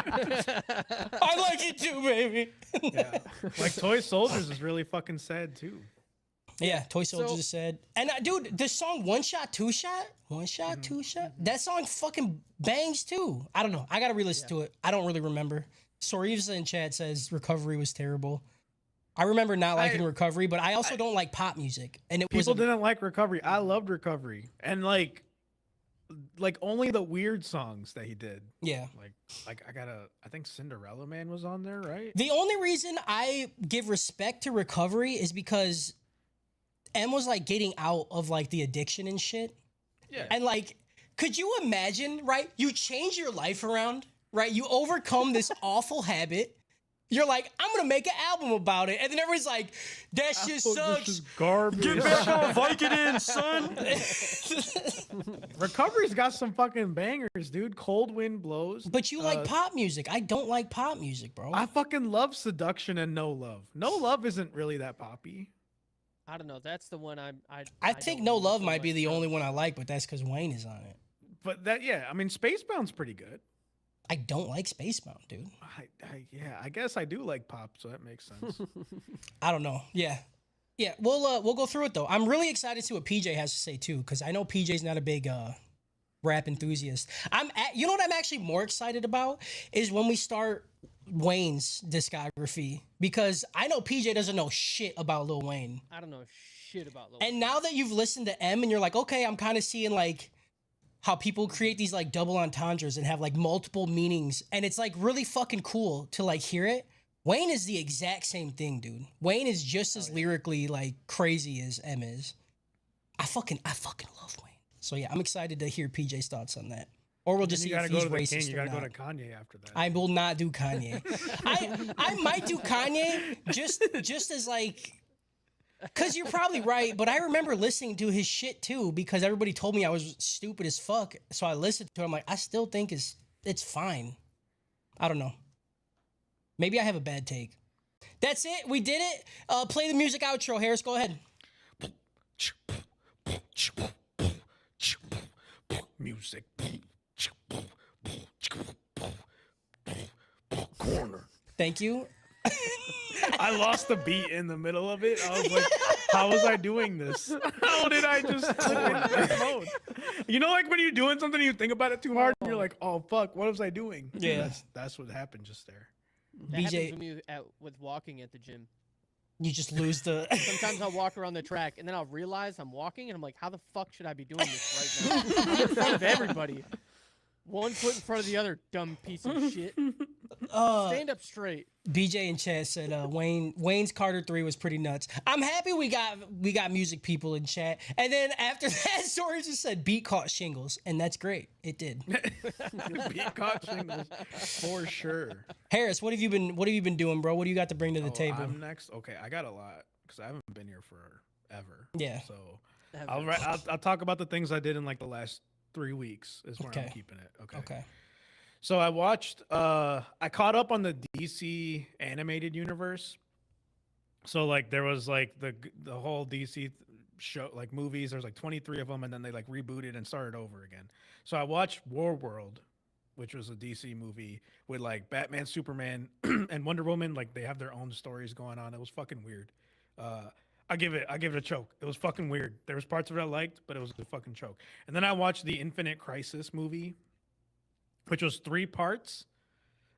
"I like it too, baby." Yeah. Like Toy Soldiers is really fucking sad too. Yeah, Toy Soldiers So- is sad. And dude, the song One Shot, Two Shot, One Shot, Two Shot, that song fucking bangs too. I don't know. I gotta re-listen to it. I don't really remember. Sorivsa in chat says Recovery was terrible. I remember not liking Recovery, but I also don't like pop music. And it was People didn't like Recovery. I loved Recovery, and like only the weird songs that he did. yeah. Like I think Cinderella Man was on there, right? The only reason I give respect to Recovery is because M was like getting out of like the addiction and shit. Yeah. And like, could you imagine, right? You change your life around, right? You overcome this awful habit. You're like, I'm gonna make an album about it. And then everybody's like, that shit sucks. Garbage. Get back on Vicodin, son. Recovery's got some fucking bangers, dude. Cold Wind Blows. But you like pop music. I don't like pop music, bro. I fucking love Seduction and No Love. No Love isn't really that poppy. I don't know. That's the one I think don't No really Love feel might be like the so. only one I like, but that's because Wayne is on it. But that, yeah, I mean, Spacebound's pretty good. I don't like Spacebound, dude. I guess I do like pop, so that makes sense. I don't know. Yeah. Yeah, we'll go through it though. I'm really excited to see what PJ has to say too, because I know PJ's not a big rap enthusiast. You know what I'm actually more excited about is when we start Wayne's discography, because I know PJ doesn't know shit about Lil Wayne. I don't know shit about Lil And now that you've listened to M and you're like, okay, I'm kind of seeing like how people create these like double entendres and have like multiple meanings, and it's like really fucking cool to like hear it. Wayne is the exact same thing, dude. Wayne is just as lyrically like crazy as M is. I fucking love Wayne. So yeah, I'm excited to hear PJ's thoughts on that. Or we'll just see you gotta if go he's to the racist King. You or gotta go not. to Kanye after that. I will not do Kanye. I might do Kanye just as like, cause you're probably right, but I remember listening to his shit too because everybody told me I was stupid as fuck. So I listened to it. I'm like, I still think it's fine. I don't know. Maybe I have a bad take. That's it. We did it. Play the music outro, Harris. Go ahead. Music. Corner. Thank you. I lost the beat in the middle of it. I was like, how was I doing this? How did I just click into that mode? You know, like when you're doing something and you think about it too hard and you're like, oh, fuck, what was I doing? Yeah. That's what happened just there. That BJ happens with me with walking at the gym. You just lose the. Sometimes I'll walk around the track and then I'll realize I'm walking and I'm like, how the fuck should I be doing this right now? I'm in front of everybody. One foot in front of the other, dumb piece of shit. Stand up straight. BJ in chat said Wayne's Carter 3 was pretty nuts. I'm happy we got music people in chat. And then after that, Story just said beat caught shingles, and that's great. It did. Beat caught shingles for sure. Harris, what have you been doing, bro? What do you got to bring to the Oh, table? I'm next. Okay, I got a lot because I haven't been here forever. Yeah. So I'll talk about the things I did in like the last 3 weeks is where I'm keeping it. Okay. So I watched. I caught up on the DC animated universe. So like there was like the whole DC movies. There's like 23 of them, and then they like rebooted and started over again. So I watched Warworld, which was a DC movie with like Batman, Superman, and Wonder Woman. Like they have their own stories going on. It was fucking weird. I give it a choke. It was fucking weird. There was parts of it I liked, but it was a fucking choke. And then I watched the Infinite Crisis movie, which was 3 parts.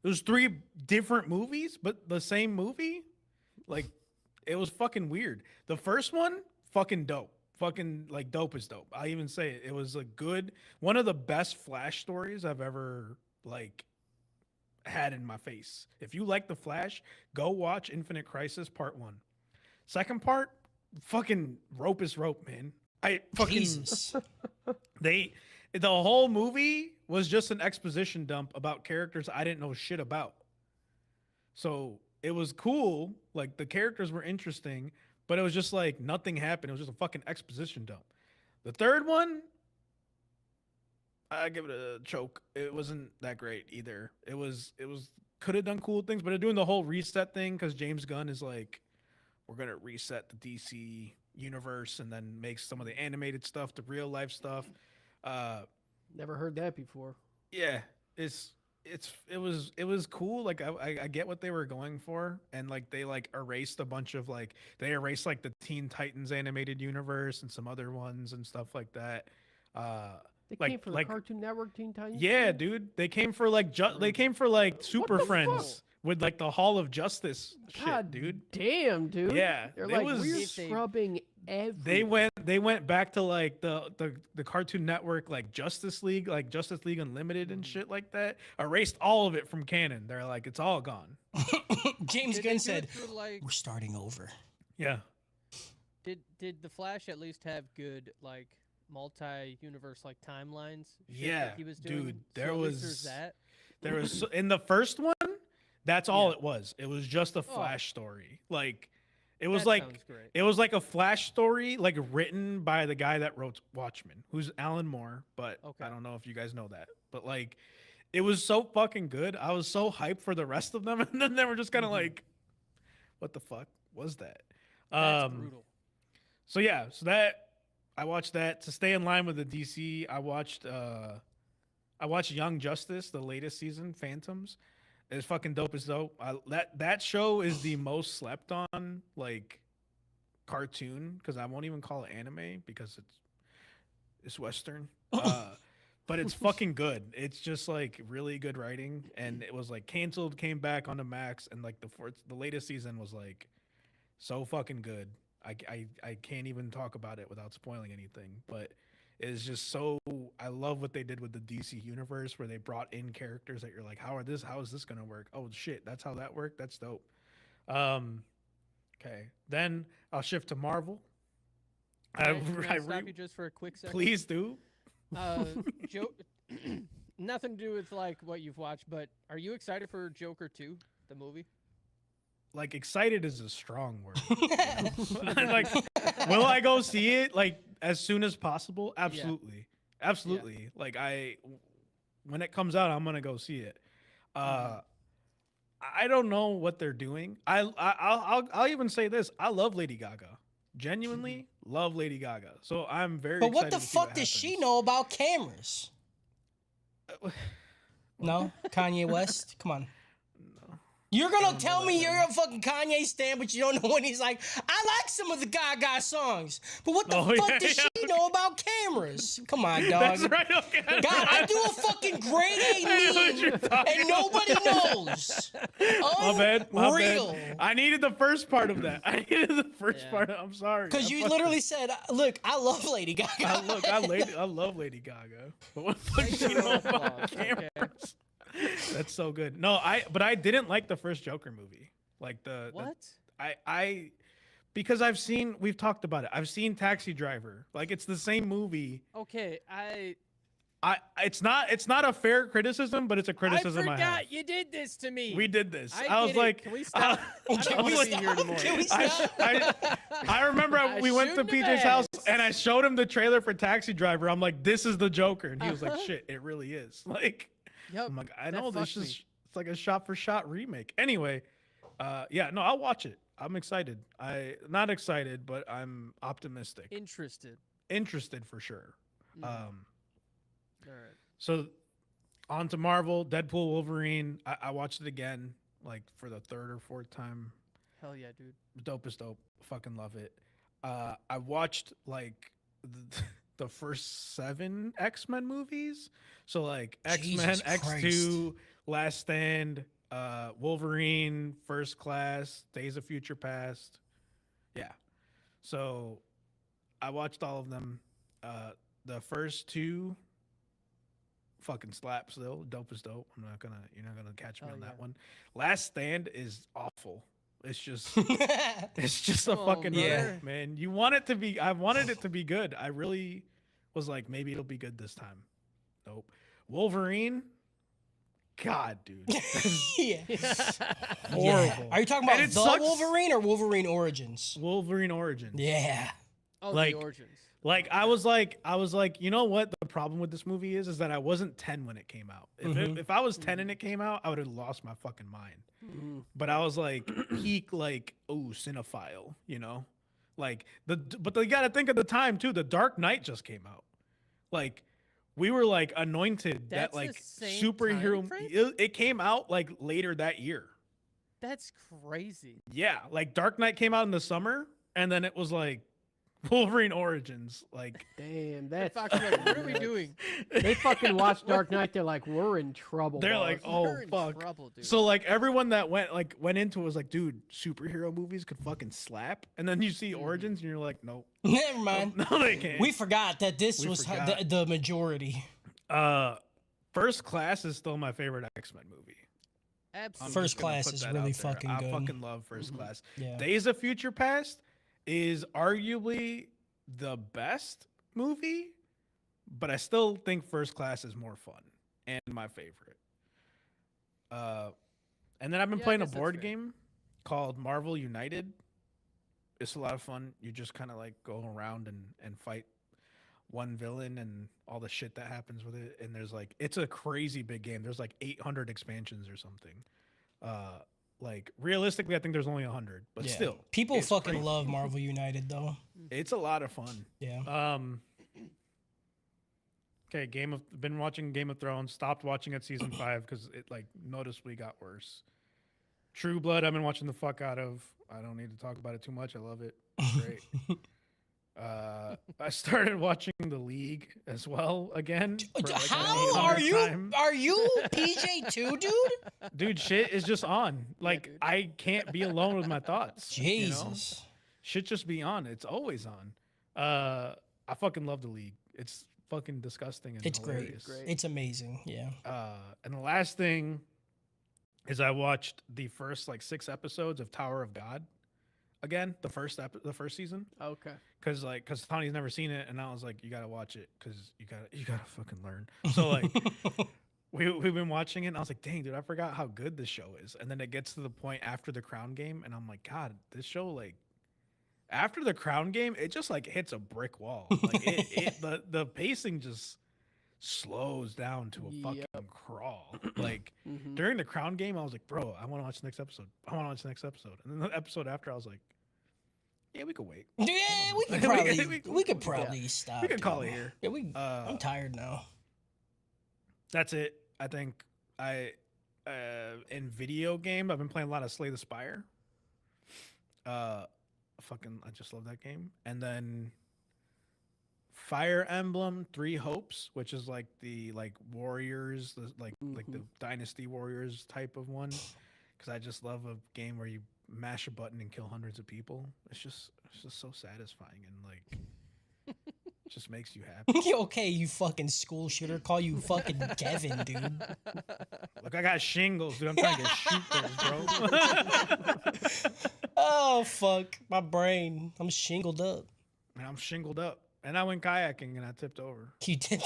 It was 3 different movies, but the same movie. Like it was fucking weird. The first one, fucking dope. Fucking like dope is dope. I even say it. It was a good, one of the best Flash stories I've ever like had in my face. If you like the Flash, go watch Infinite Crisis Part 1. Second part, fucking rope is rope, man. I fucking Jesus. the whole movie was just an exposition dump about characters I didn't know shit about. So it was cool. Like the characters were interesting, but it was just like nothing happened. It was just a fucking exposition dump. The third one, I give it a choke. It wasn't that great either. It was could have done cool things, but they're doing the whole reset thing because James Gunn is like, we're gonna reset the DC universe and then make some of the animated stuff to real life stuff. Never heard that before. Yeah, it was cool. Like I get what they were going for, and like they like erased a bunch of like they erased like the Teen Titans animated universe and some other ones and stuff like that. They Like- came from like- the Cartoon Network, Teen Titans. Yeah, dude, they came for like Super the Friends with like the Hall of Justice God, shit, dude. Damn, dude. Yeah, They're it like was- we're If they- scrubbing everything. They went back to like the Cartoon Network like Justice League Unlimited and shit like that. Erased all of it from canon. They're like it's all gone. James Did they Gunn do it said, through, like, "We're starting over." Yeah. did the Flash at least have good like multi-universe like timelines? shit Yeah, that he was doing? dude, So there at least was- there's that. There was in the first one, that's all Yeah. it was. It was just a Oh. Flash story. Like it was That like sounds great. it was like a Flash story, like written by the guy that wrote Watchmen, who's Alan Moore. But Okay. I don't know if you guys know that. But like, it was so fucking good. I was so hyped for the rest of them, and then they were just kind of like, "What the fuck was that?" That's brutal. So yeah, so that I watched that to stay in line with the DC. I watched Young Justice, the latest season, Phantoms. It's fucking dope as dope. That show is the most slept on like cartoon because I won't even call it anime because it's Western. But it's fucking good. It's just like really good writing, and it was like canceled, came back onto Max, and like the latest season was like so fucking good. I can't even talk about it without spoiling anything, but it's just so I love what they did with the DC universe where they brought in characters that you're like, how is this gonna work? Oh shit, that's how that worked. That's dope. Okay, then I'll shift to Marvel. Can I stop you just for a quick second? Please do. Joe, nothing to do with like what you've watched, but are you excited for Joker 2, the movie? Like excited is a strong word. Like, will I go see it like as soon as possible? Absolutely, absolutely. Like when it comes out, I'm gonna go see it. I don't know what they're doing. I'll even say this: I love Lady Gaga. Genuinely love Lady Gaga. So I'm very. But what excited the to see fuck does she happens. know about cameras? No, Kanye West. Come on. You're gonna tell me you're a fucking Kanye stan, but you don't know when he's like, I like some of the Gaga songs, but what the fuck does she know about cameras? Come on, dog. That's right. Okay. God, I do a fucking grade A I know what you're meme, talking and nobody knows. My bad. My Unreal. bad. I needed the first part of that. I needed the first part. I'm sorry. Because I you fucked literally said, look, I love Lady Gaga. I love Lady Gaga. But what the fuck do you know about Okay. cameras? That's so good. No, but I didn't like the first Joker movie. Like What? I because we've talked about it. I've seen Taxi Driver. Like it's the same movie. Okay, It's not a fair criticism, but it's a criticism I forgot have. you did this to me. We did this. I I was get it. like, Can we stop? I Can don't we want to be here stop? anymore. Can we stop? I remember I we went to shouldn't have PJ's house asked. and I showed him the trailer for Taxi Driver. I'm like, this is the Joker, and he was like, shit, it really is. Like, Yep. I'm like, I that know this fucked is me. it's like a shot for shot remake. Anyway, yeah, no, I'll watch it. I'm excited. Not excited, but I'm optimistic. Interested for sure. All right. So on to Marvel, Deadpool, Wolverine. I watched it again, like for the third or fourth time. Hell yeah, dude. Dope is dope. Fucking love it. I watched like the first 7 X-Men movies. So like X-Men, Jesus X2, Last Stand, Wolverine, First Class, Days of Future Past. Yeah. So I watched all of them. The first 2 fucking slaps though. Dope is dope. You're not gonna catch me on that one. Last Stand is awful. It's just a fucking rip, man. You want it to be. I wanted it to be good. I really was like, maybe it'll be good this time. Nope. Wolverine. God, dude. Yeah. Horrible. Are you talking about And the it sucks. Wolverine or Wolverine Origins? Wolverine Origins. Yeah. Oh, Like- the origins. Like I was like, you know what the problem with this movie is that I wasn't 10 when it came out. If I was 10 and it came out, I would have lost my fucking mind. But I was like peak like cinephile, you know? Like but you got to think at the time too, The Dark Knight just came out. Like we were like anointed That's that like the same superhero time frame? it came out like later that year. That's crazy. Yeah, like Dark Knight came out in the summer and then it was like Wolverine Origins, like Damn, that's Fox was like, what are we nuts. doing? They fucking watched Dark Knight. They're like, we're in trouble. They're boss. like, oh We're in fuck. trouble, dude. So like everyone that went into it was like, dude, superhero movies could fucking slap. And then you see Origins and you're like, nope. Never mind. No, they can't. We forgot that this We was forgot. the majority. First Class is still my favorite X-Men movie. I'm Absolutely. First just gonna Class put is that really out there. fucking I good. fucking love First Class. Yeah. Days of Future Past is arguably the best movie, but I still think First Class is more fun and my favorite. And then I've been Yeah, I playing a guess that's board fair. game called Marvel United. It's a lot of fun. You just kind of like go around and fight one villain and all the shit that happens with it. And there's like, it's a crazy big game. There's like 800 expansions or something. Like realistically, I think there's only 100, but Yeah. still, People it's fucking crazy. love Marvel United though. It's a lot of fun. Yeah. Okay, been watching Game of Thrones. Stopped watching at season 5 because it like noticeably got worse. True Blood, I've been watching the fuck out of. I don't need to talk about it too much. I love it. It's great. I started watching The League as well again. for, like, the How are 800th you? time. Are you PJ too, dude? Dude, shit is just on. Like dude. I can't be alone with my thoughts. you know? Jesus. Shit just be on. It's always on. I fucking love The League. It's fucking disgusting and It's great. hilarious. It's amazing. Yeah. And the last thing is I watched the first like 6 episodes of Tower of God again, the first season, okay. because Tony's never seen it, and I was like, you gotta watch it because you gotta fucking learn. So like we've been watching it, and I was like, dang, dude, I forgot how good this show is. And then it gets to the point after the Crown game, and I'm like, God, this show like. After the Crown game, it just like hits a brick wall. Like the pacing just slows down to a fucking crawl. Like during the Crown game, I was like, bro, I want to watch the next episode. And then the episode after, I was like, yeah, we could wait. Yeah, we could probably stop. We could call dude. it here. Yeah, I'm tired now. That's it. I think in video game, I've been playing a lot of Slay the Spire. I just love that game. And then Fire Emblem 3 Hopes, which is like the warriors, like the Dynasty Warriors type of one. Because I just love a game where you mash a button and kill hundreds of people. It's just so satisfying and like just makes you happy. Okay, you fucking school shooter. Call you fucking Kevin, dude. Look, I got shingles, dude. I'm trying to get shoot those, bro. Oh fuck, my brain. I'm shingled up. Man, I'm shingled up. And I went kayaking and I tipped over. You did.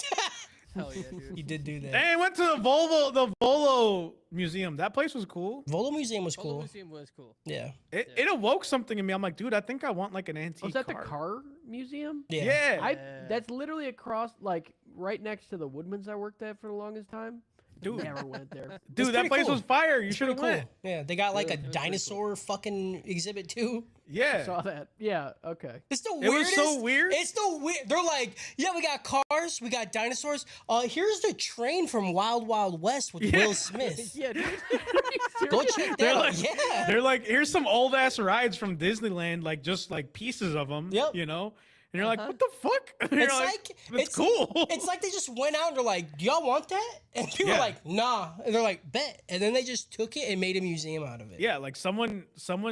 Hell yeah, dude. You did do that. Hey, I went to the Volo Museum. That place was cool. Volo Museum was Polo cool. Museum was cool. Yeah. It awoke something in me. I'm like, dude, I think I want like an antique Was that car. the car museum? Yeah. Yeah. That's literally across, like right next to the Woodman's I worked at for the longest time. Dude, Never went there. dude, that pretty place cool. was fire. You It's should have pretty went. cool. Yeah, they got like Yeah, a it was pretty cool. dinosaur fucking exhibit too. Yeah. Saw that. Yeah. Okay. It's the It was weirdest. so weird. It's the weird. They're like, yeah, we got cars, we got dinosaurs. Here's the train from Wild Wild West with Will Smith. Yeah, dude. Go check that They're out. like, Yeah. they're like, here's some old ass rides from Disneyland, like just like pieces of them. Yep. You know, and you're like, what the fuck? And you're It's like it's cool. It's like they just went out and they're like, "Do y'all want that?" And people Yeah. are like, "Nah." And they're like, "Bet." And then they just took it and made a museum out of it. yeah, like someone's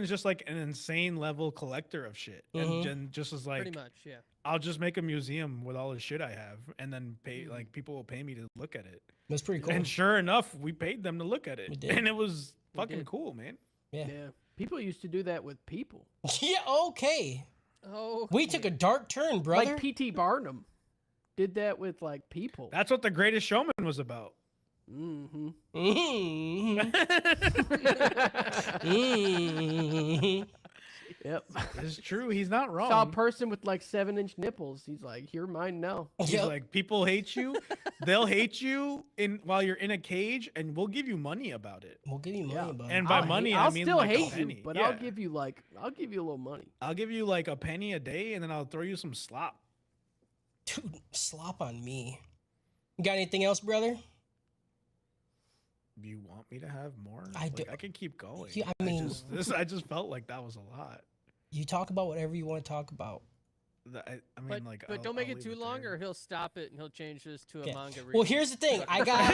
just like an insane level collector of shit, and just is like, Pretty much, yeah. I'll just make a museum with all the shit I have, and then pay like people will pay me to look at it. That's pretty cool. And sure enough, we paid them to look at We it, did. and it was fucking did. cool, man. Yeah. Yeah. People used to do that with people. Yeah. Okay. Oh, We took a dark turn, brother. Like P.T. Barnum did that with like people. That's what The Greatest Showman was about. Mm-hmm. Mhm. Mhm. Yep. It's true. He's not wrong. Saw a person with like 7-inch nipples. He's like, "You're mine now." He's Yep. like, people hate you. They'll hate you while you're in a cage, and we'll give you money about it. We'll give you money Yeah. about And it. by I'll money, I'll I mean still like a hate penny. you, but Yeah. I'll give you a little money. I'll give you like a penny a day, and then I'll throw you some slop. Dude, slop on me. You got anything else, brother? You want me to have more? I do- I can keep going. Yeah, I mean- I just felt like that was a lot. You talk about whatever you want to talk about. I mean, But, like, but don't make I'll it too leave long, there. or he'll stop it and he'll change this to Okay. a manga. Well, reading. here's the thing. I got.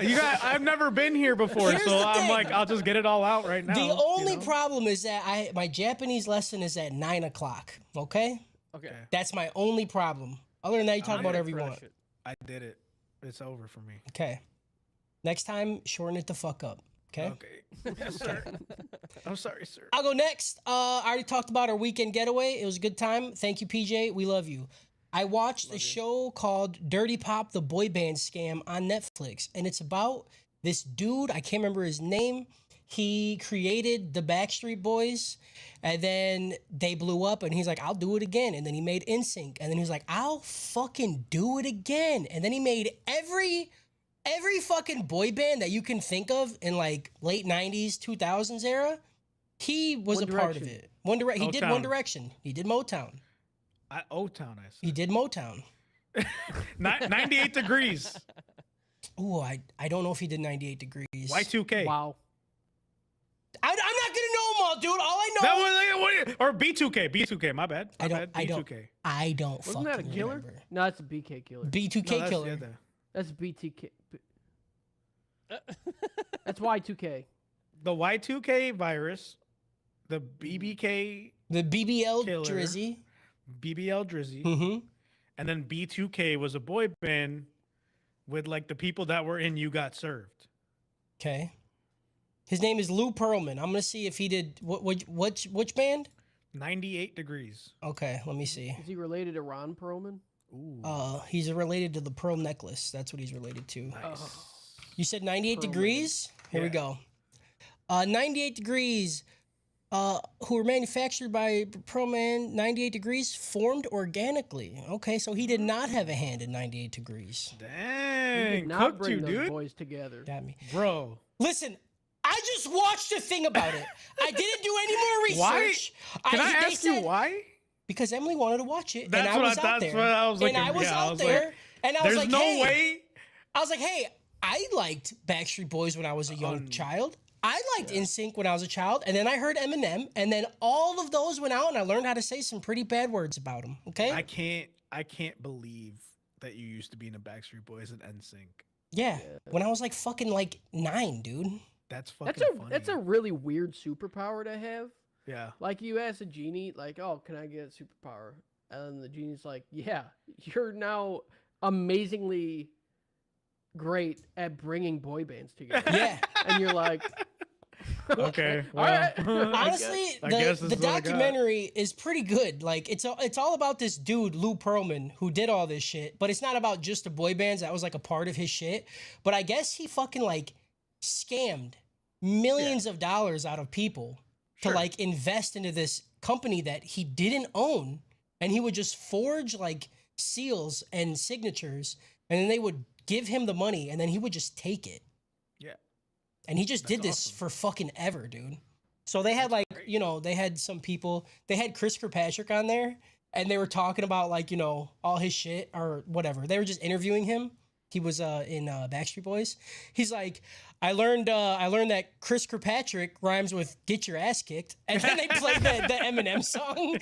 You got. I've never been here before, Here's so the I'm thing. like, I'll just get it all out right now. The you only know? problem is that my Japanese lesson is at 9:00. Okay, Okay. Okay. that's my only problem. Other than that, you talk I about whatever you Crush want. it. I did it. It's over for me. Okay. Next time, shorten it the fuck up. Okay. Okay. Yes, sir. I'm sorry, sir. I'll go next. I already talked about our weekend getaway. It was a good time. Thank you, PJ. We love you. I watched a show called Dirty Pop, the boy band scam on Netflix. And it's about this dude. I can't remember his name. He created the Backstreet Boys. And then they blew up. And he's like, I'll do it again. And then he made NSYNC. And then he was like, I'll fucking do it again. And then he made every fucking boy band that you can think of in like late 90s, 2000s era. He was One a part of Direction. it. He did One Motown. Direction. He did Motown. O-Town, I He said. did Motown. 98 degrees. Ooh, I don't know if he did 98 Degrees. Y2K. Wow. I'm not gonna know them all, dude. All I know, That was or B2K. B2K. My bad. My I don't- bad. I don't- B2K. I don't Wasn't that a fucking killer? remember. No, that's a BK killer. B2K No, that's the killer. other. That's BTK. That's Y2K. The Y2K virus, the BBK, The BBL Killer. Drizzy. BBL Drizzy, Mm-hmm. and then B2K was a boy band with like the people that were in You Got Served. Okay. His name is Lou Pearlman. I'm gonna see if he did which band? 98 degrees. Okay, let me see. Is he related to Ron Perlman? Ooh. He's related to the pearl necklace. That's what he's related to. Nice. You said 98 Pearlman. degrees? Here we Yeah. go. 98 degrees, who were manufactured by Pearlman, 98 degrees, formed organically. Okay, so he did not have a hand in 98 degrees. He Dang. did not Cooked bring you, those dude. boys together. Got me. Bro. Listen, I just watched a thing about it. I didn't do any more Why? research. Can I they ask you said- why? Because Emily wanted to watch it, That's and I what was out that's there. what I was and looking. I was yeah, I out was there, like, and I was there's like, no hey. way. I was like, hey, I liked Backstreet Boys when I was a young child. I liked NSYNC when I was a child, and then I heard Eminem, and then all of those went out, and I learned how to say some pretty bad words about them. Okay? I can't believe that you used to be in the Backstreet Boys and NSYNC. yeah. When I was like fucking like 9, dude. That's fucking funny. That's a really weird superpower to have. Yeah. Like you ask a genie, like, "Oh, can I get a superpower?" And the genie's like, "Yeah, you're now amazingly great at bringing boy bands together." Yeah. And you're like, Okay. All Well, right. Honestly, I guess the this is what I got. documentary is pretty good. Like it's all about this dude Lou Pearlman who did all this shit, but it's not about just the boy bands. That was like a part of his shit. But I guess he fucking like scammed millions of dollars out of people to Sure. like invest into this company that he didn't own, and he would just forge like seals and signatures and then they would give him the money, and then he would just take it. Yeah. And he just did That's this awesome. for fucking ever, dude. So they had like, you know, they had some people, they had Chris Kirkpatrick on there, and they were talking about like, you know, all his shit or whatever. They were just interviewing him. He was in Backstreet Boys. He's like, I learned that Chris Kirkpatrick rhymes with "get your ass kicked," and then they played the Eminem song.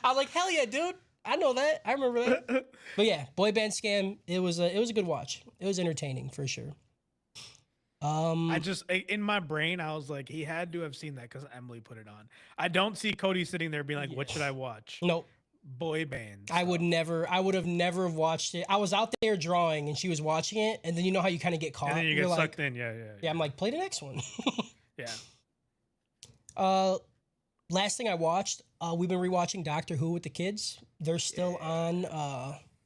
I was like, hell yeah, dude! I know that. I remember that. But yeah, Boy Band Scam. It was a good watch. It was entertaining for sure. I just in my brain I was like, he had to have seen that because Emily put it on. I don't see Cody sitting there being like, what should I watch? Nope. Boy band. I would have never watched it. I was out there drawing and she was watching it, and then you know how you kind of get caught. And then you You're get like, sucked in. Yeah. Yeah, I'm like, play the next one. Yeah. Last thing I watched, we've been rewatching Doctor Who with the kids. They're still on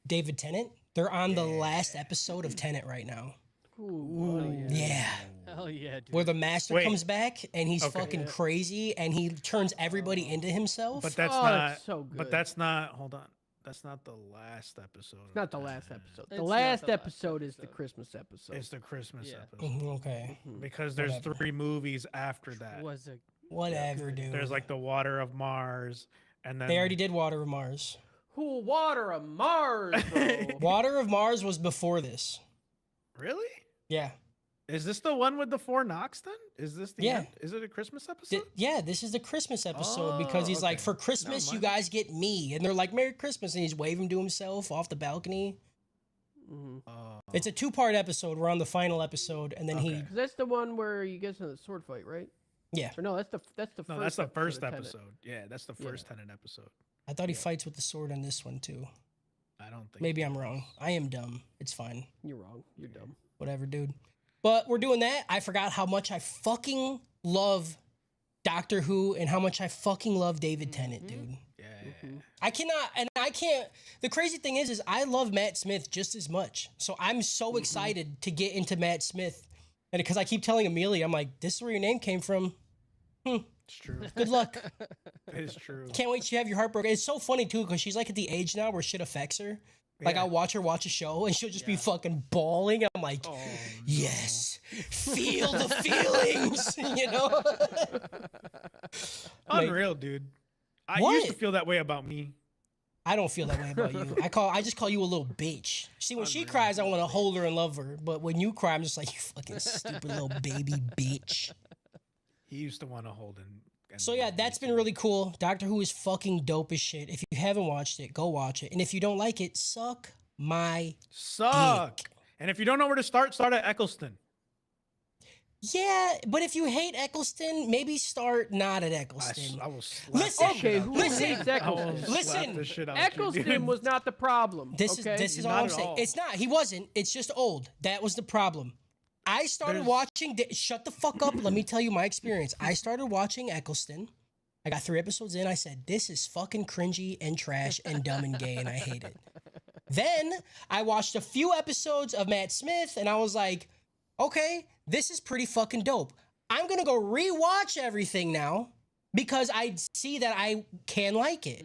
David Tennant. They're on the last episode of Tennant right now. Ooh, Yeah. Hell yeah, dude. Where the master Wait. comes back and he's Okay. fucking crazy and he turns everybody into himself. But that's Oh, not. that's so good. But that's not. Hold on. That's not the last episode. It's not the last episode. It's The not last the last episode is the episode. Christmas episode. It's the Christmas Yeah. episode. Mhm, okay. Because there's Whatever. 3 movies after that. Was a Whatever, dude. There's like the Water of Mars, and then They already did Water of Mars. Who Water of Mars, bro? Water of Mars was before this. Really? Yeah. Is this the one with the 4 knocks? Then is this the Yeah. end? Is it a Christmas episode? Yeah, this is the Christmas episode Oh, because he's like, okay. for Christmas, you mind. guys get me. And they're like, Merry Christmas. And he's waving to himself off the balcony. Mhm. Oh. It's a 2-part episode. We're on the final episode. And then he, Okay. 'Cause that's the one where you guys in the sword fight, right? yeah, Or no, that's the No, first. that's the first of Tenet. episode. Yeah, that's the first Tenet episode. I thought he fights with the sword on this one too. I don't think. Maybe I'm wrong. I am dumb. It's fine. You're wrong. You're dumb. Whatever, dude. But we're doing that. I forgot how much I fucking love Doctor Who and how much I fucking love David Tennant, dude. Yeah. I cannot, and I can't. The crazy thing is I love Matt Smith just as much. So I'm so excited to get into Matt Smith, and because I keep telling Amelia, I'm like, this is where your name came from. It's true. Good luck. It's true. Can't wait to have your heart broken. It's so funny too because she's like at the age now where shit affects her. Like Yeah. I'll watch her watch a show and she'll just be fucking bawling. I'm like, Oh, yes, feel the feelings, you know. Like, Unreal, dude. I What? used to feel that way about me. I don't feel that way about you. I just call you a little bitch. See, when she cries, I want to hold her and love her. But when you cry, I'm just like, you fucking stupid little baby bitch. He used to want to hold and So yeah, that's been really cool. Doctor Who is fucking dope as shit. If you haven't watched it, go watch it. And if you don't like it, suck my suck. dick. And if you don't know where to start at Eccleston. Yeah, but if you hate Eccleston, maybe start not at Eccleston. I will slap Listen, the shit Okay, out who of you. listen, hates I will Eccleston? slap Listen, the shit out of you, Eccleston dude. was not the problem. This okay? is Not all I'm at saying. all. It's not. He wasn't. It's just old. That was the problem. I started watching. Shut the fuck up. Let me tell you my experience. I started watching Eccleston. I got 3 episodes in. I said, this is fucking cringy and trash and dumb and gay, and I hate it. Then I watched a few episodes of Matt Smith, and I was like, okay, this is pretty fucking dope. I'm gonna go rewatch everything now because I see that I can like it.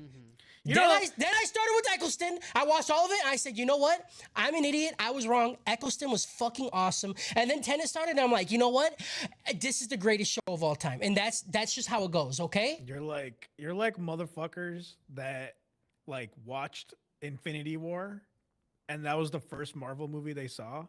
Then I started with Eccleston. I watched all of it and I said, you know what? I'm an idiot. I was wrong. Eccleston was fucking awesome. And then Tenet started and I'm like, you know what? This is the greatest show of all time. And that's just how it goes, okay? You're like motherfuckers that like watched Infinity War and that was the first Marvel movie they saw.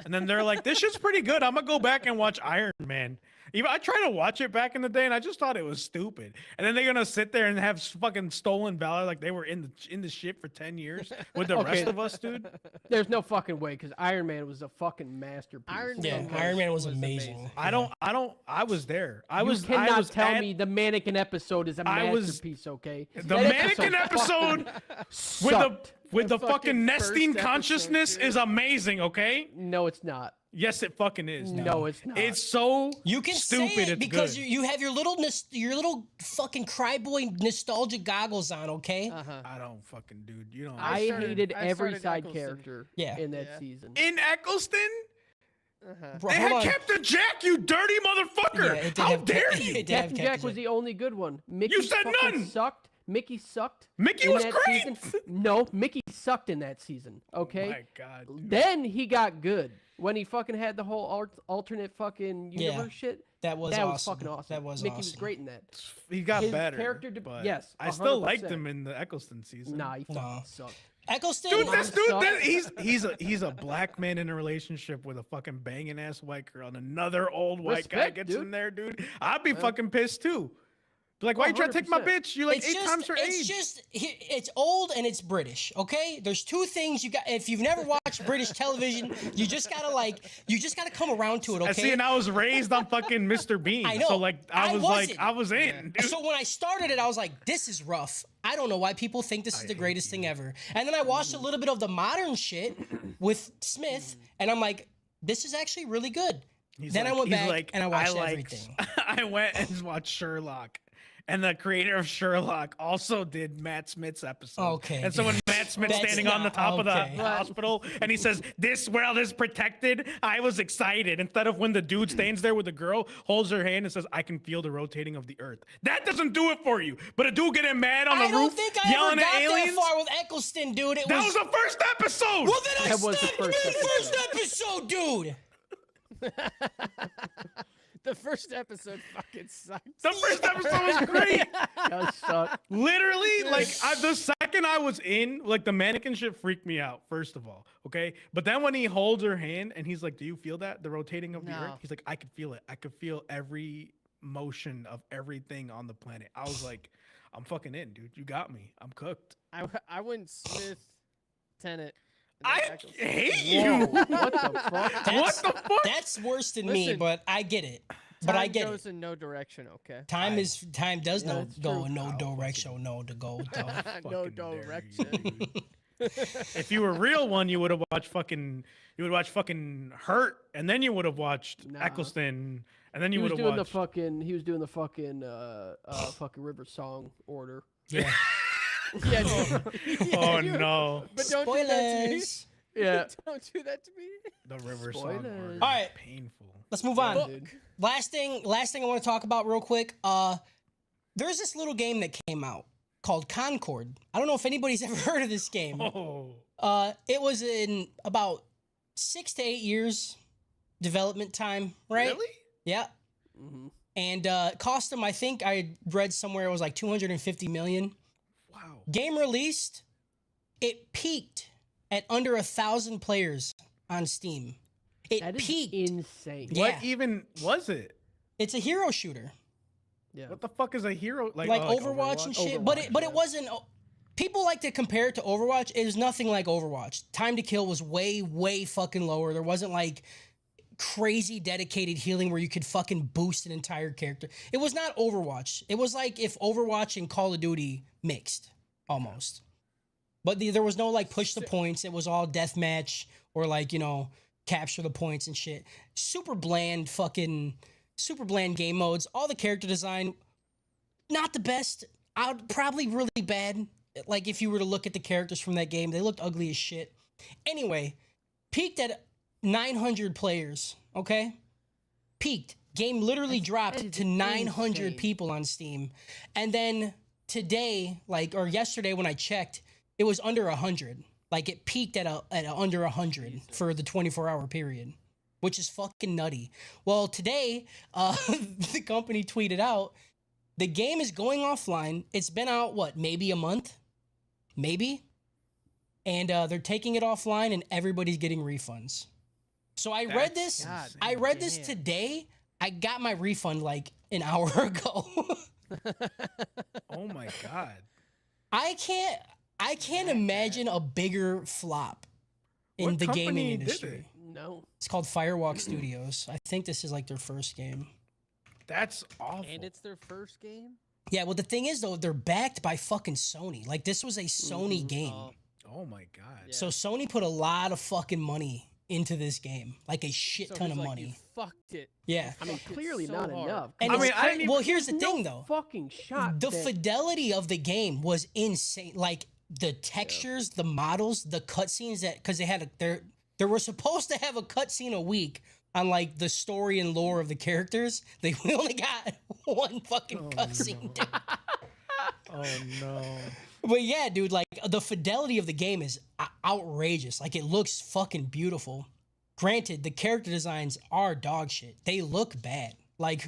And then they're like, this shit's pretty good. I'm gonna go back and watch Iron Man. Even I tried to watch it back in the day and I just thought it was stupid. And then they're gonna sit there and have fucking stolen valor like they were in the shit for 10 years with the rest of us, dude. There's no fucking way because Iron Man was a fucking masterpiece. Yeah, Iron Man was amazing. I was there. I You was cannot I was tell at me the mannequin episode is a I was- masterpiece, okay? the That mannequin episode sucked. with the The fucking fucking nesting first consciousness episode, is amazing, okay? No, it's not. Yes, it fucking is. dude. No, it's not. It's so You can stupid. say it It's because good. you have your little fucking cryboy nostalgia goggles on, okay? Uh-huh. I don't fucking, dude. You don't. I hated I every started side Eccleston. character Yeah. in that Yeah. season. In Eccleston, Bro, they hold had on. Captain Jack. You dirty motherfucker! Yeah, it did How have dare Cap- you? it did have Captain Jack was the only good one. Mickey said fucking none! sucked. Mickey sucked. Mickey in was that great. Season. No, Mickey sucked in that season. Okay. Oh my God. Dude. Then he got good when he fucking had the whole alternate fucking universe shit. That was That was awesome. fucking awesome. That was Mickey was awesome. great in that. He got His better. character but yes, I still liked 100%. him in the Eccleston season. Nah, he fucking No. sucked. Eccleston. Dude, this dude, Sucked. he's a black man in a relationship with a fucking banging ass white girl, and another old white guy Respect, gets dude. in there, dude. I'd be fucking pissed too. Be like, why you trying to take my 100%. bitch? You like It's 8 just, times her it's age. just, it's old and it's British. Okay, there's two things you got. If you've never watched British television, you just gotta come around to it. I Okay. see, and I was raised on fucking Mr. Bean. I know. So like, I was wasn't. in. Dude. So when I started it, I was like, this is rough. I don't know why people think this is the greatest thing ever. And then I watched a little bit of the modern shit with Smith, and I'm like, this is actually really good. Then I went back and I watched everything. I went and watched Sherlock. And the creator of Sherlock also did Matt Smith's episode. Okay, And so when Matt Smith's That's standing on the not- top of the okay. hospital and he says, "This world is protected," I was excited. Instead of when the dude stands there with the girl, holds her hand and says, "I can feel the rotating of the earth." That doesn't do it for you. But a dude getting mad on the I don't roof, think I ever yelling got at aliens. that far with Eccleston, dude. It That was the first episode. well, then I That was the stopped first mid-first episode, dude. The first episode fucking sucks. The first episode was great. That sucked. Literally, like the second I was in, like the mannequin shit freaked me out. First of all, okay, but then when he holds her hand and he's like, "Do you feel that the rotating of the No. earth?" He's like, "I could feel it. I could feel every motion of everything on the planet." I was like, "I'm fucking in, dude. You got me. I'm cooked." I went Smith, Tennant. and then I Eccleston. hate Whoa, you. what the fuck? What the fuck? That's worse than me, Listen, but I get it. But I Time get goes it. in no direction. Okay. Time does Yeah, no that's go true. in no I'll direction, no to go. To. No Fucking dare you, direction. dude. If you were a real one, you would have watched fucking. You would watch fucking Hurt, and then you would have watched Nah. Eccleston, and then He you was would have doing watched. the fucking. He was doing the fucking fucking River Song order. Yeah. Yeah, dude. Yeah, Oh dude. no, But don't do that to me. Spoilers. Yeah. Don't do that to me. the River Song. Spoilers. order is All right. painful. Let's move on. dude. Last thing I want to talk about real quick. There's this little game that came out called Concord. I don't know if anybody's ever heard of this game. Oh, It was in about 6 to 8 years development time, right? really? Yeah. Mm-hmm. And it cost them, I think I read somewhere it was like 250 million. Wow. Game released, it peaked at under 1,000 players on Steam. It That is peaked. insane. Yeah. What even was it? It's a hero shooter, Yeah. What the fuck is a hero like? like oh, Overwatch and shit. Overwatch, but it yeah. wasn't. People like to compare it to Overwatch. It was nothing like Overwatch. Time to kill was way fucking lower. There wasn't like crazy dedicated healing where you could fucking boost an entire character. It was not Overwatch. It was like if Overwatch and Call of Duty mixed almost. But there was no like push the points. It was all deathmatch or like, capture the points and shit. Super bland game modes. All the character design, not the best. Probably really bad. Like if you were to look at the characters from that game, they looked ugly as shit. Anyway, peaked at 900 players, okay? Peaked. Game literally that dropped is to 900 insane. people on Steam. And then today, or yesterday when I checked, it was under 100. Like it peaked at under 100 for the 24-hour period, which is fucking nutty. Well, today, the company tweeted out, the game is going offline. It's been out, maybe a month? Maybe? And they're taking it offline and everybody's getting refunds. So I read this. God I read this damn. today. I got my refund like an hour ago. Oh my god. I can't imagine a bigger flop in What the company gaming did industry. it? No. It's called Firewalk Studios. I think this is like their first game. That's awful. And it's their first game. Yeah, well the thing is though, they're backed by fucking Sony. Like this was a Sony game. Oh my god. Yeah. So Sony put a lot of fucking money into this game. Like a shit So ton he's of like, money. You fucked it. Yeah. I mean, Fucked it clearly so not hard. enough. And I it's mean, I didn't well, even- here's the No thing though. fucking shot. The that- fidelity of the game was insane. Like the textures, the models, the cutscenes because they were supposed to have a cutscene a week on like the story and lore of the characters. We only got one fucking cutscene. Oh no. But yeah, dude, like the fidelity of the game is outrageous. Like it looks fucking beautiful. Granted, the character designs are dog shit. They look bad. Like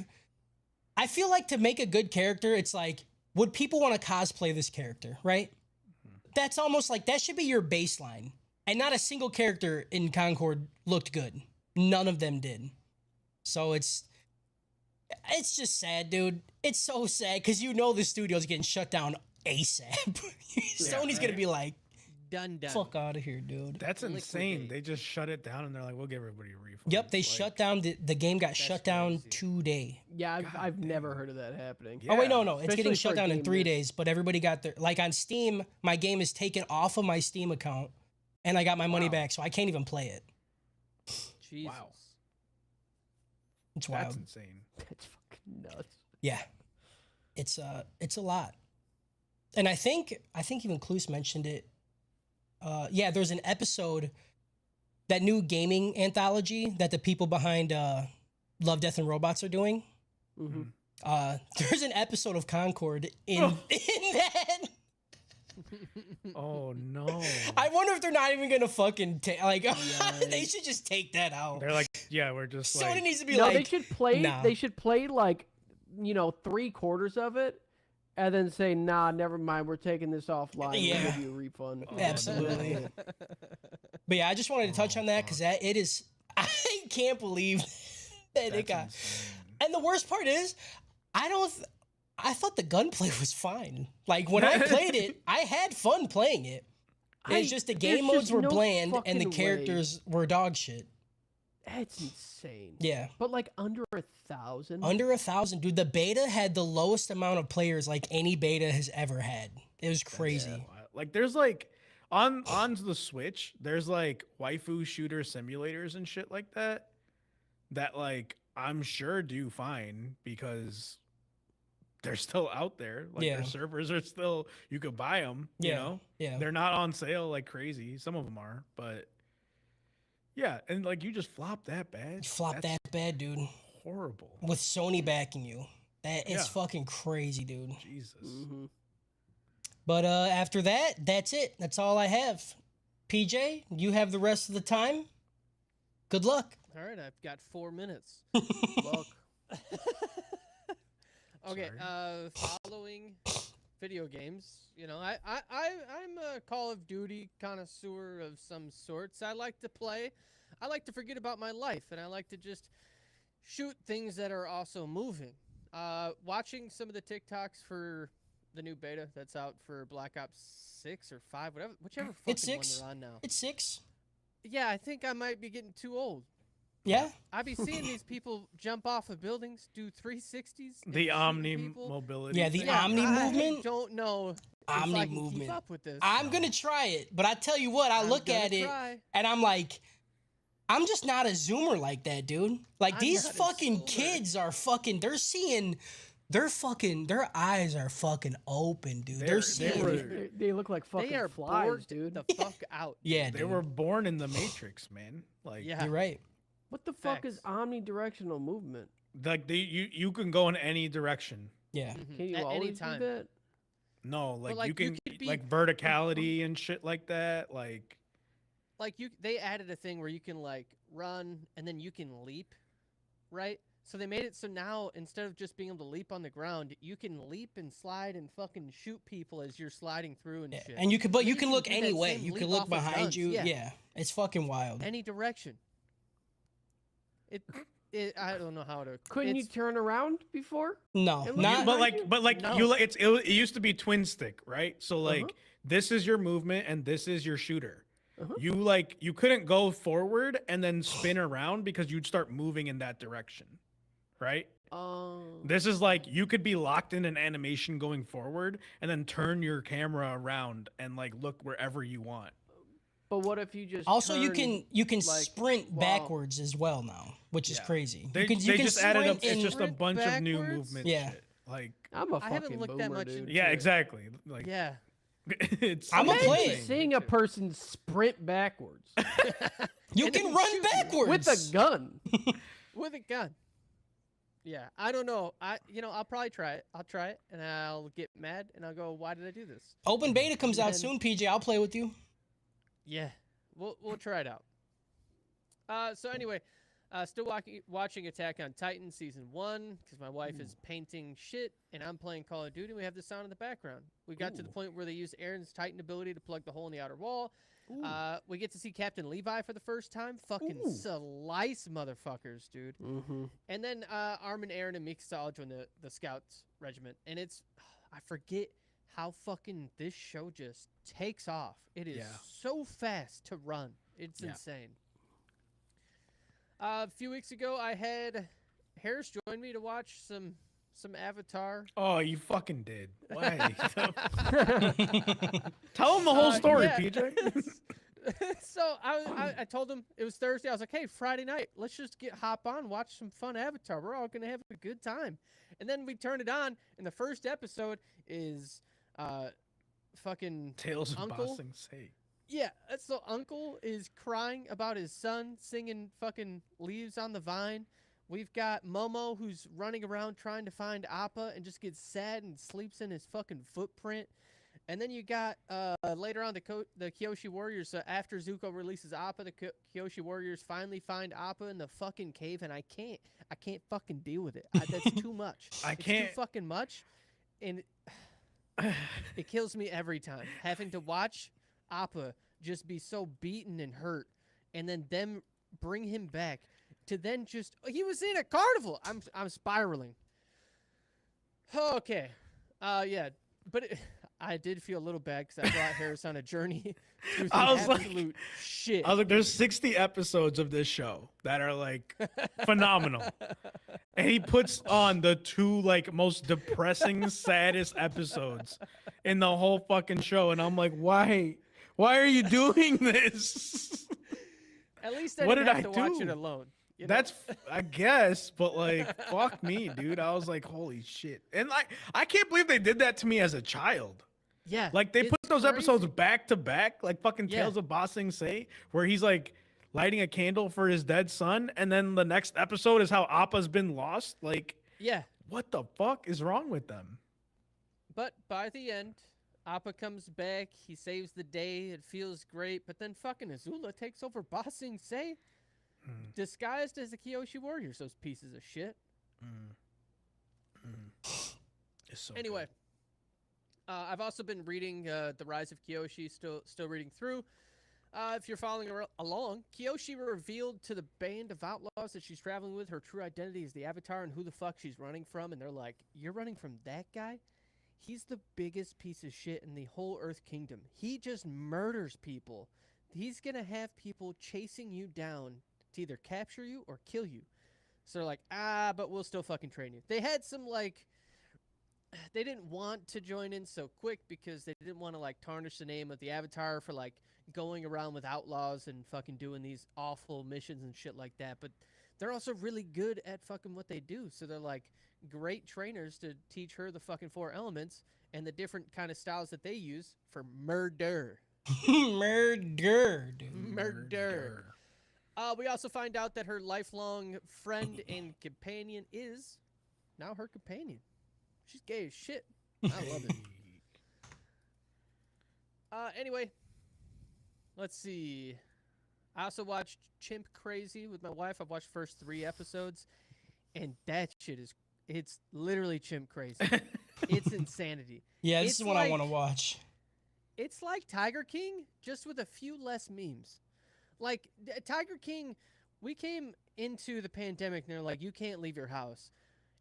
I feel like to make a good character, it's like, would people want to cosplay this character, right? That's almost like that should be your baseline. And not a single character in Concord looked good. None of them did. So it's just sad, dude. It's so sad because you know the studio's getting shut down ASAP. Sony's gonna be like, Done. fuck out of here, dude. That's insane. Liquidate. they just shut it down and they're like, we'll give everybody a refund. Yep, they Like, shut down the game got shut down crazy. today. Yeah, God I've damn. never heard of that happening. Yeah. Oh wait, no, it's Especially getting for shut a down in game 3 this- days, but everybody got their like on Steam, my game is taken off of my Steam account and I got my money Wow. back, so I can't even play it. Jesus. Wow. It's That's wild. insane. That's fucking nuts. Yeah. It's a lot. And I think even Cluse mentioned it. Yeah, there's an episode, that new gaming anthology that the people behind Love, Death, and Robots are doing. Mm-hmm. There's an episode of Concord in that. Oh no. I wonder if they're not even gonna fucking take like they Yikes. should just take that out. They're like, yeah, we're just Sony like, needs to be No, like they should play. nah. They should play like 3/4 of it, and then say, "Nah, never mind. We're taking this offline. Yeah. We'll give you a refund." Oh, Absolutely. no. But yeah, I just wanted to touch Oh, on that because that it is. I can't believe that it That's got. insane. And the worst part is, I thought the gunplay was fine. Like when I played it, I had fun playing it. It's just the game there's modes just were no bland and the fucking way. characters were dog shit. That's insane. Yeah, But like under 1,000. under 1,000, dude. The beta had the lowest amount of players like any beta has ever had. It was crazy. Wild. Like there's like on the Switch, there's like waifu shooter simulators and shit like that. That like I'm sure do fine because they're still out there. Like Yeah. their servers are still, you could buy them. Yeah, You know, yeah. they're not on sale like crazy. Some of them are, but yeah, and like you just flop that bad. Flop That's that bad, dude. horrible. With Sony backing you, that is Yeah. fucking crazy, dude. Jesus. Mm-hmm. But after that, that's it. That's all I have. PJ, you have the rest of the time. Good luck. All right, I've got 4 minutes. Look. Okay, following video games, you know, I'm a Call of Duty connoisseur of some sorts. I like to play. I like to forget about my life, and I like to just shoot things that are also moving. Watching some of the TikToks for the new beta that's out for Black Ops 6 or 5, whichever fucking It's one 6. they're on now. It's 6. Yeah, I think I might be getting too old. Yeah. I be seeing these people jump off of buildings, do 360s. and The shoot Omni people. mobility. Yeah, the thing. Omni I movement? don't know if Omni I can movement. keep up with this. I'm going to try it, but I tell you what, I I'm look gonna at it try. and I'm like, I'm just not a zoomer like that, dude. Like I'm these not a fucking zoomer. kids are fucking, their eyes are fucking open, dude. They're They seeing. were- They look like fucking They are flies, bored dude. the fuck out. Yeah, They dude. were born in the Matrix, man. Like, Yeah. You're right. What the fuck is Facts. omnidirectional movement? like you can go in any direction. Yeah. Mhm. Can you At always any time. do that? No, like, like, you you can could be- like verticality and shit like that. Like, Like they added a thing where you can like run and then you can leap, right? So they made it so now instead of just being able to leap on the ground, you can leap and slide and fucking shoot people as you're sliding through and Yeah. shit. And you could, but And you you can can look do that any way. same You can leap look off of behind guns, you. yeah. Yeah. It's fucking wild. Any direction. It I don't know how to. Couldn't you it's- turn around before? No, It not. looks but like No. you like it used to be twin stick, right? So like this is your movement and this is your shooter. Uh-huh. You couldn't go forward and then spin around because you'd start moving in that direction, right? This is like you could be locked in an animation going forward and then turn your camera around and like look wherever you want. But what if you just Also, you turn, can like, sprint while- backwards as well now, which is Yeah. crazy. They, you can they just added sprint up. It's in- just a Sprint bunch of new backwards? movement. Yeah. Shit. Like I'm a I fucking haven't looked that boomer, much dude. into yeah, it. exactly. Like Yeah. it's I'm a Imagine play it. insane. seeing a person sprint backwards you And can then run shoot you backwards with a gun. With a gun. Yeah, I don't know. I'll probably try it. I'll try it, and I'll get mad, and I'll go, "Why did I do this?" Open beta comes And out then- soon, PJ. I'll play with you. Yeah, we'll try it out. So anyway, still watching Attack on Titan season 1 because my wife is painting shit, and I'm playing Call of Duty. We have the sound in the background. We got to the point where they use Aaron's Titan ability to plug the hole in the outer wall. We get to see Captain Levi for the first time. Fucking slice motherfuckers, dude. Mm-hmm. And then Armin, Aaron, and Mikasa all join the Scouts regiment. And I forget how fucking this show just takes off. It is so fast to run. It's insane. A few weeks ago, I had Harris join me to watch some Avatar. Oh, you fucking did. Why? Tell him the whole story, yeah. PJ. So I told him it was Thursday. I was like, hey, Friday night, let's just hop on, watch some fun Avatar. We're all going to have a good time. And then we turned it on, and the first episode is fucking Tales of Uncle. Ba Sing Se. Yeah, so Uncle is crying about his son singing fucking Leaves on the Vine. We've got Momo, who's running around trying to find Appa and just gets sad and sleeps in his fucking footprint. And then you got later on the Kyoshi Warriors. After Zuko releases Appa, the Kyoshi Warriors finally find Appa in the fucking cave, and I can't fucking deal with it. That's too much. It's too fucking much, and it kills me every time having to watch Appa just be so beaten and hurt, and then them bring him back to then just he was in a carnival. I'm spiraling. Okay, yeah, but I did feel a little bad because I brought Harris on a journey through the absolute shit. I was like, there's 60 episodes of this show that are like phenomenal. And he puts on the two like most depressing, saddest episodes in the whole fucking show. And I'm like, why? Why are you doing this? At least I What didn't did have I to watch do? it alone. You know? That's, I guess, but like, fuck me, dude. I was like, holy shit. And like, I can't believe they did that to me as a child. Yeah. Like, they it's put those crazy. episodes back to back, like fucking Yeah. Tales of Ba Sing Se, where he's like lighting a candle for his dead son. And then the next episode is how Appa's been lost. Like, Yeah. what the fuck is wrong with them? But by the end, Appa comes back. He saves the day. It feels great. But then fucking Azula takes over Ba Sing Se, disguised as the Kyoshi Warriors. Those pieces of shit. It's so Anyway, I've also been reading The Rise of Kyoshi. Still reading through. If you're following along, Kyoshi revealed to the band of outlaws that she's traveling with her true identity is the Avatar and who the fuck she's running from. And they're like, "You're running from that guy? He's the biggest piece of shit in the whole Earth Kingdom. He just murders people. He's going to have people chasing you down to either capture you or kill you." So they're like, but we'll still fucking train you. They had some, like, they didn't want to join in so quick because they didn't want to, like, tarnish the name of the Avatar for, like, going around with outlaws and fucking doing these awful missions and shit like that. But they're also really good at fucking what they do. So they're, like, great trainers to teach her the fucking 4 elements and the different kind of styles that they use for murder. Murdered. Murder. We also find out that her lifelong friend and companion is now her companion. She's gay as shit. I love it. Anyway, let's see. I also watched Chimp Crazy with my wife. I've watched the first 3 episodes, and that shit it's literally Chimp Crazy. It's insanity. Yeah, this It's is what I like- want to watch. It's like Tiger King, just with a few less memes. Like, Tiger King, we came into the pandemic, and they're like, you can't leave your house.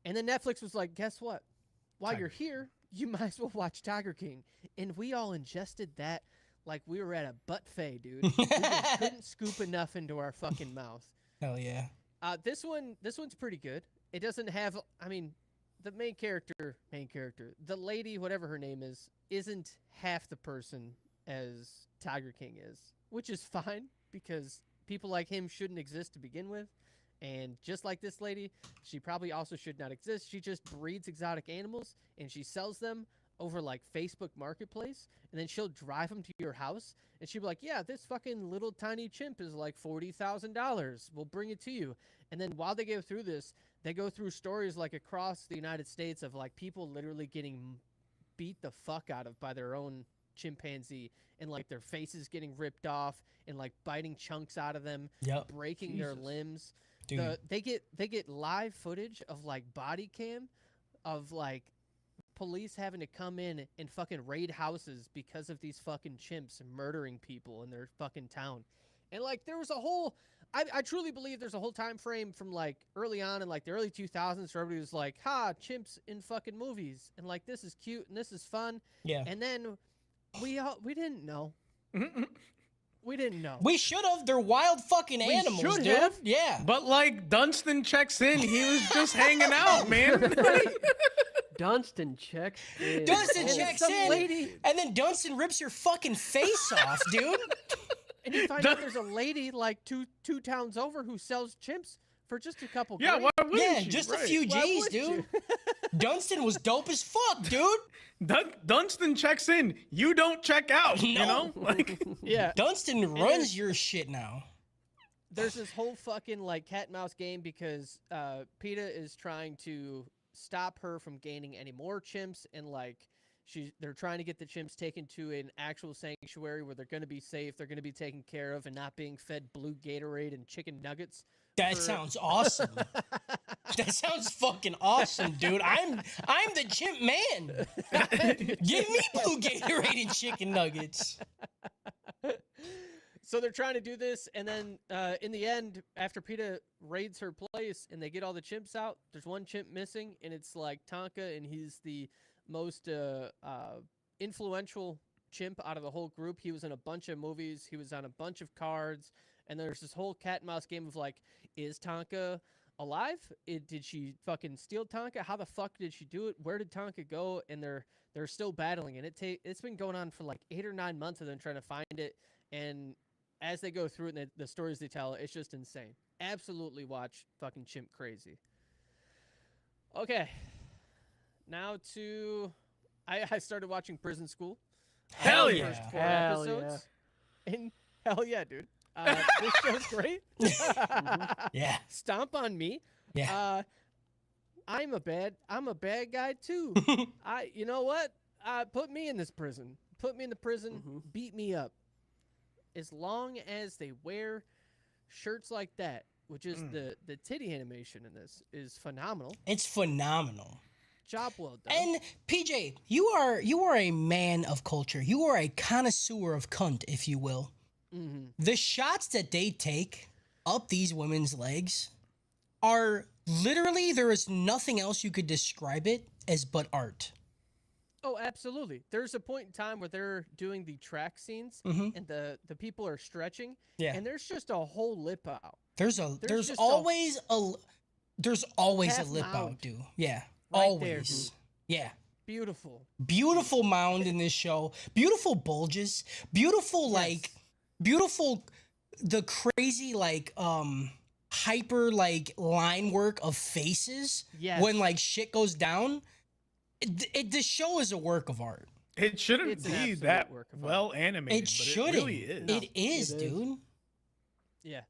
And then Netflix was like, guess what? While you're here, you might as well watch Tiger King. And we all ingested that like we were at a buffet, dude. We just couldn't scoop enough into our fucking mouth. Hell yeah. This one's pretty good. It doesn't have, I mean, the main character, the lady, whatever her name is, isn't half the person as Tiger King is, which is fine because people like him shouldn't exist to begin with. And just like this lady, she probably also should not exist. She just breeds exotic animals and she sells them over like Facebook Marketplace. And then she'll drive them to your house and she'll be like, yeah, this fucking little tiny chimp is like $40,000. We'll bring it to you. And then while they go through this, they go through stories like across the United States of like people literally getting beat the fuck out of by their own chimpanzee, and like their faces getting ripped off and like biting chunks out of them, Yep. breaking their Jesus. limbs. Dude. They get live footage of like body cam of like police having to come in and fucking raid houses because of these fucking chimps murdering people in their fucking town. And like there was a whole I truly believe there's a whole time frame from like early on in like the early 2000s where everybody was like, ha, chimps in fucking movies, and like this is cute and this is fun. Yeah. And then we didn't know. We didn't know. We should have. They're wild fucking We animals, should dude. have. Yeah. But like Dunstan checks in, he was just hanging out, man. Dunstan checks in. Dunstan Oh, checks some in, lady- and then Dunstan rips your fucking face off, dude. And you find out there's a lady like two towns over who sells chimps for just a couple. Yeah, grand. why wouldn't Yeah, you? just a Right. few Why G's, would dude. you? Dunstan was dope as fuck, dude. Dunstan checks in. You don't check out. You No. know, like Yeah. Dunstan there's- runs your shit now. There's this whole fucking like cat and mouse game because PETA is trying to stop her from gaining any more chimps, and like they're trying to get the chimps taken to an actual sanctuary where they're going to be safe, they're going to be taken care of, and not being fed blue Gatorade and chicken nuggets. That for- sounds awesome. That sounds fucking awesome, dude. I'm the chimp man. Give me blue Gatorade and chicken nuggets. So they're trying to do this, and then in the end, after PETA raids her place and they get all the chimps out, there's one chimp missing, and it's like Tonka, and he's the most influential chimp out of the whole group. He was in a bunch of movies, he was on a bunch of cards, and there's this whole cat and mouse game of like, is Tonka alive? Did she fucking steal Tonka? How the fuck did she do it? Where did Tonka go? And they're still battling, and it's been going on for like 8 or 9 months of them trying to find it. And as they go through it and the stories they tell, it's just insane. Absolutely watch fucking Chimp Crazy. Okay. Now I started watching Prison School. Hell The yeah. first 4 Hell episodes. And hell yeah, dude. This show's great. Yeah. Stomp on me. Yeah. I'm a bad guy too. You know what? Put me in this prison. Put me in the prison. Mhm. Beat me up. As long as they wear shirts like that, which is the titty animation in this is phenomenal. It's phenomenal. Job well done. And PJ, you are a man of culture. You are a connoisseur of cunt, if you will. Mm-hmm. The shots that they take up these women's legs are literally, there is nothing else you could describe it as but art. Oh, absolutely. There's a point in time where they're doing the track scenes Mhm. and the people are stretching, Yeah. and there's just a whole lip out. There's just always a half lip mound. out, dude. Yeah. Right there, always. dude. Yeah. Beautiful. Beautiful mound in this show. Beautiful bulges. Beautiful beautiful the crazy hyper line work of faces Yes. when shit goes down. The show is a work of art. it shouldn't It's an be absolute that work of art. well animated. It but shouldn't. It really is. It is, It is. dude. Yeah.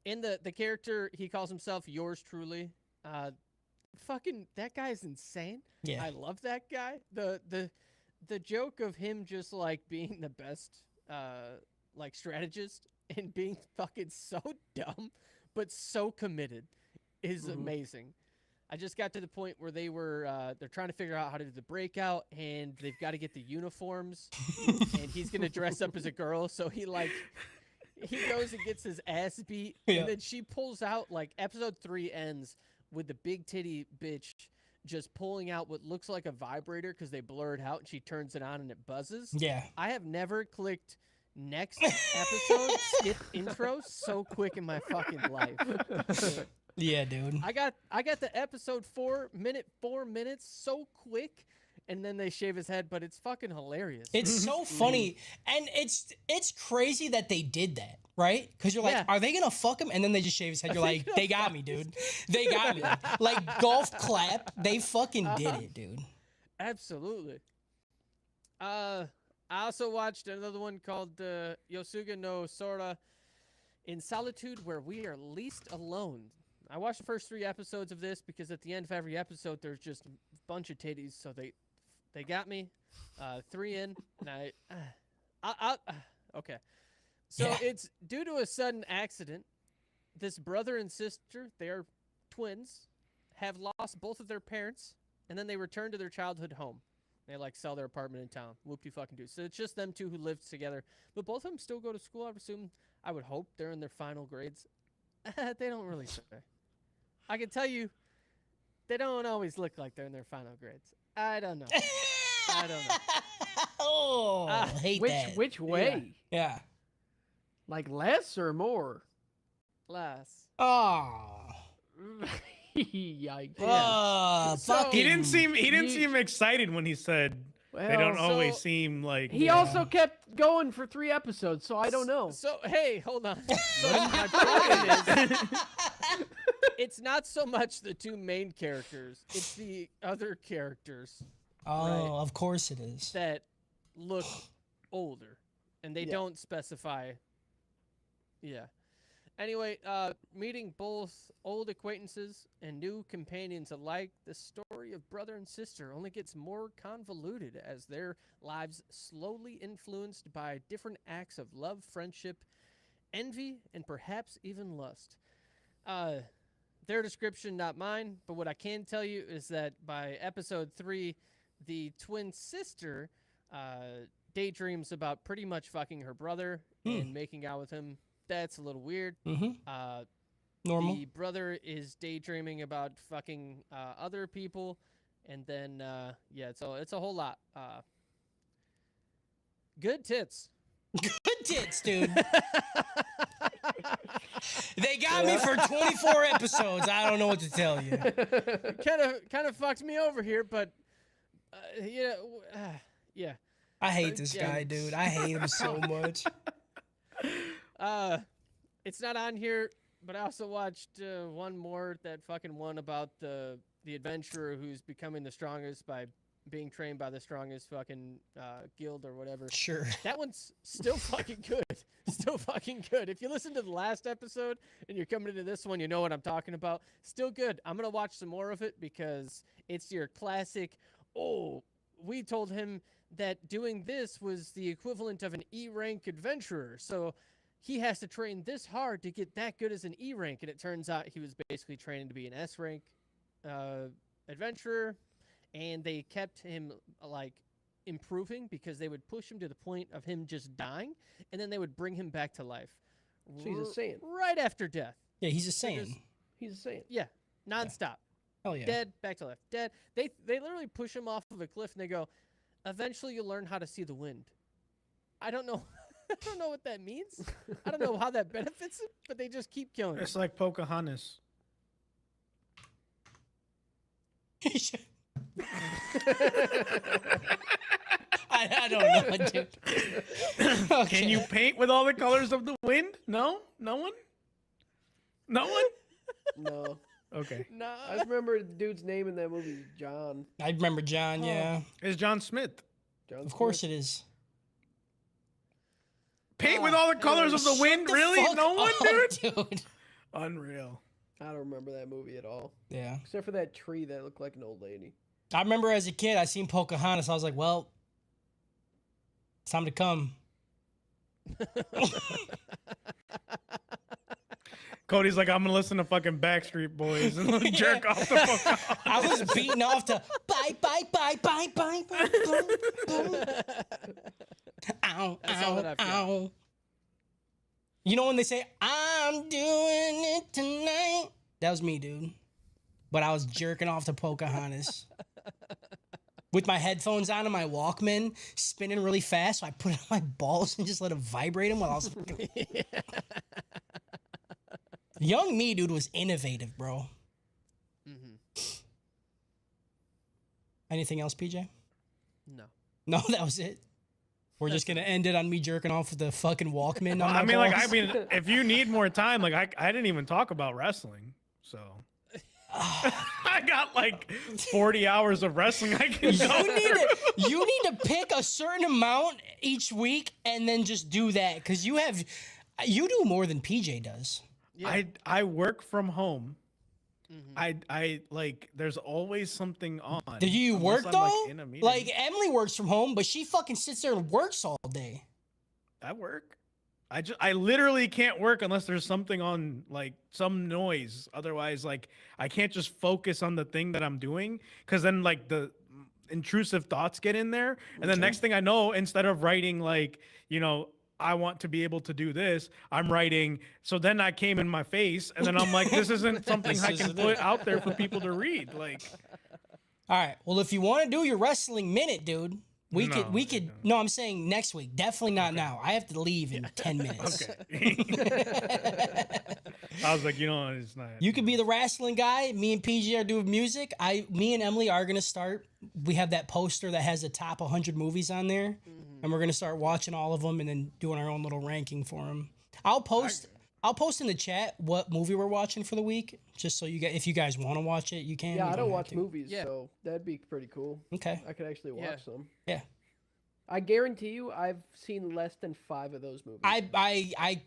And the character, he calls himself yours truly. Fucking that guy's insane. Yeah. I love that guy. The joke of him just being the best strategist and being fucking so dumb but so committed is Mhm. amazing. I just got to the point where they're trying to figure out how to do the breakout, and they've got to get the uniforms, and he's gonna dress up as a girl, so he goes and gets his ass beat, Yeah. and then she pulls out episode 3 ends with the big titty bitch just pulling out what looks like a vibrator because they blur it out, and she turns it on and it buzzes. Yeah. I have never clicked next episode skip intro so quick in my fucking life. Yeah, dude. I got the episode 4 minutes so quick, and then they shave his head, but it's fucking hilarious. It's so funny, and it's crazy that they did that, right? Because you're like, Yeah. are they gonna fuck him? And then they just shave his head. You're like, they got me, dude. They got me. Like golf clap, they fucking did it, dude. Absolutely. I also watched another one called Yosuga no Sora in Solitude, where we are least alone. I watched the first 3 episodes of this because at the end of every episode, there's just a bunch of titties. So they got me 3 in, and okay. So Yeah. it's due to a sudden accident. This brother and sister, they are twins, have lost both of their parents, and then they return to their childhood home. They like sell their apartment in town. Whoop-de-fucking-do. So it's just them two who live together. But both of them still go to school. I would hope they're in their final grades. They don't really say. I can tell you, they don't always look like they're in their final grades. I don't know. I don't know. Oh, hate that. Which way? Yeah. Like less or more? Last. Oh. Yikes. Oh, So- fucking. He didn't You- seem excited when he said they don't Well, always so- seem like. He also kept going for 3 episodes, so I don't know. So, hey, hold on. So my point is, it's not so much the 2 main characters, it's the other characters Oh, Right. of course it is. that look older, and they Yeah. don't specify. Yeah. Anyway, meeting both old acquaintances and new companions alike, the story of brother and sister only gets more convoluted as their lives slowly influenced by different acts of love, friendship, envy, and perhaps even lust. Their description, not mine, but what I can tell you is that by episode 3, the twin sister daydreams about pretty much fucking her brother and making out with him. That's a little weird. Mm-hmm. Normal. The brother is daydreaming about fucking other people, and then it's a whole lot. Good tits. Good tits, dude. They got me for 24 episodes. I don't know what to tell you. Kind of fucked me over here, but yeah. I hate this Yeah. guy, dude. I hate him so much. It's not on here, but I also watched one more, that fucking one about the adventurer who's becoming the strongest by being trained by the strongest fucking guild or whatever. Sure. That one's still fucking good. Still fucking good. If you listen to the last episode and you're coming into this one, you know what I'm talking about. Still good. I'm going to watch some more of it because it's your classic, we told him that doing this was the equivalent of an E-rank adventurer. So he has to train this hard to get that good as an E-rank. And it turns out he was basically training to be an S-rank adventurer. And they kept him like improving because they would push him to the point of him just dying, and then they would bring him back to life. So he's a Saiyan. Right after death. Yeah, he's a So Saiyan. just- He's a Saiyan. Yeah, nonstop. Hell yeah. Dead, back to life. Dead. They literally push him off of a cliff, and they go, "Eventually, you'll learn how to see the wind." I don't know. I don't know what that means. I don't know how that benefits him, but they just keep killing him. It's like Pocahontas. I don't know, dude. Okay. Can you paint with all the colors of the wind? No? No one? No one? No. Okay. No. I just remember the dude's name in that movie, John. I remember John, yeah. It's John Smith. John Of course Smith. it is. Paint with all the colors of the Shut wind? the Really? fuck No one, up, dude? dude. Unreal. I don't remember that movie at all. Yeah. Except for that tree that looked like an old lady. I remember as a kid, I seen Pocahontas. I was like, well, it's time to come. Cody's like, I'm gonna listen to fucking Backstreet Boys and like, jerk off the Pocahontas. I was beating off to bye, bye, bye, bye, bye, bye, bye. Ow, That's all that ow, I've got. ow. You know when they say, I'm doing it tonight? That was me, dude. But I was jerking off to Pocahontas. With my headphones on and my Walkman spinning really fast, so I put it on my balls and just let it vibrate them while I was. Young me, dude, was innovative, bro. Mm-hmm. Anything else, PJ? No. No, that was it. We're just gonna end it on me jerking off with the fucking Walkman. On my I mean, like, balls? if you need more time, like, I didn't even talk about wrestling, so. I got like 40 hours of wrestling I can go through. You need to pick a certain amount each week and then just do that because you do more than PJ does. Yeah. I work from home I like. There's always something on. Do you unless work I'm, though? in a meeting. Like Emily works from home, but she fucking sits there and works all day. I work. I literally can't work unless there's something on, like some noise. Otherwise, like I can't just focus on the thing that I'm doing, because then like the intrusive thoughts get in there, and then next thing I know, instead of writing like, I want to be able to do this, I'm writing, so then I came in my face, and then I'm like, this isn't something This I can isn't put it. out there for people to read. Like, All right. Well, if you want to do your wrestling minute, dude, we No, could. No, I'm saying next week. Definitely not now. I have to leave in 10 minutes. I was like, it's not. You could be the wrestling guy. Me and PG are doing music. Me and Emily are gonna start. We have that poster that has the top 100 movies on there, and we're gonna start watching all of them and then doing our own little ranking for them. I'll post in the chat what movie we're watching for the week, just so if you guys want to watch it, you can. Yeah, You I don't have watch to. movies, Yeah. so that'd be pretty cool. Okay. I could actually watch some. Yeah. I guarantee you, I've seen less than 5 of those movies.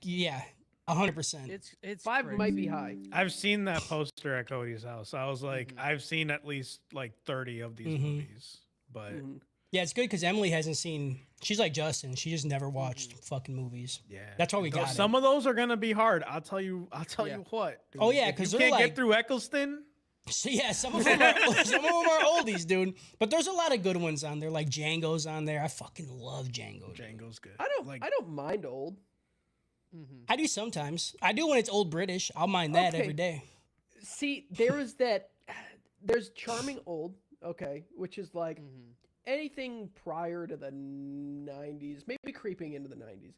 Yeah, 100%. It's 5 crazy. might be high. I've seen that poster at Cody's house. I was like, I've seen at least like 30 of these movies, but Yeah, it's good because Emily hasn't seen. She's like Justin. She just never watched fucking movies. yeah, That's why we got some it. of those are gonna be hard. I'll tell you Yeah. what. Dude. Oh, yeah, If 'cause you they're can't like- get through Eccleston. So yeah, some of them are oldies, dude. But there's a lot of good ones on there. Like Django's on there. I fucking love Django. dude. Django's good. I don't mind old. I do sometimes. I do when it's old British. I'll mind that Okay. every day. See, there's charming old, okay, which is like anything prior to the 90s, maybe creeping into the 90s.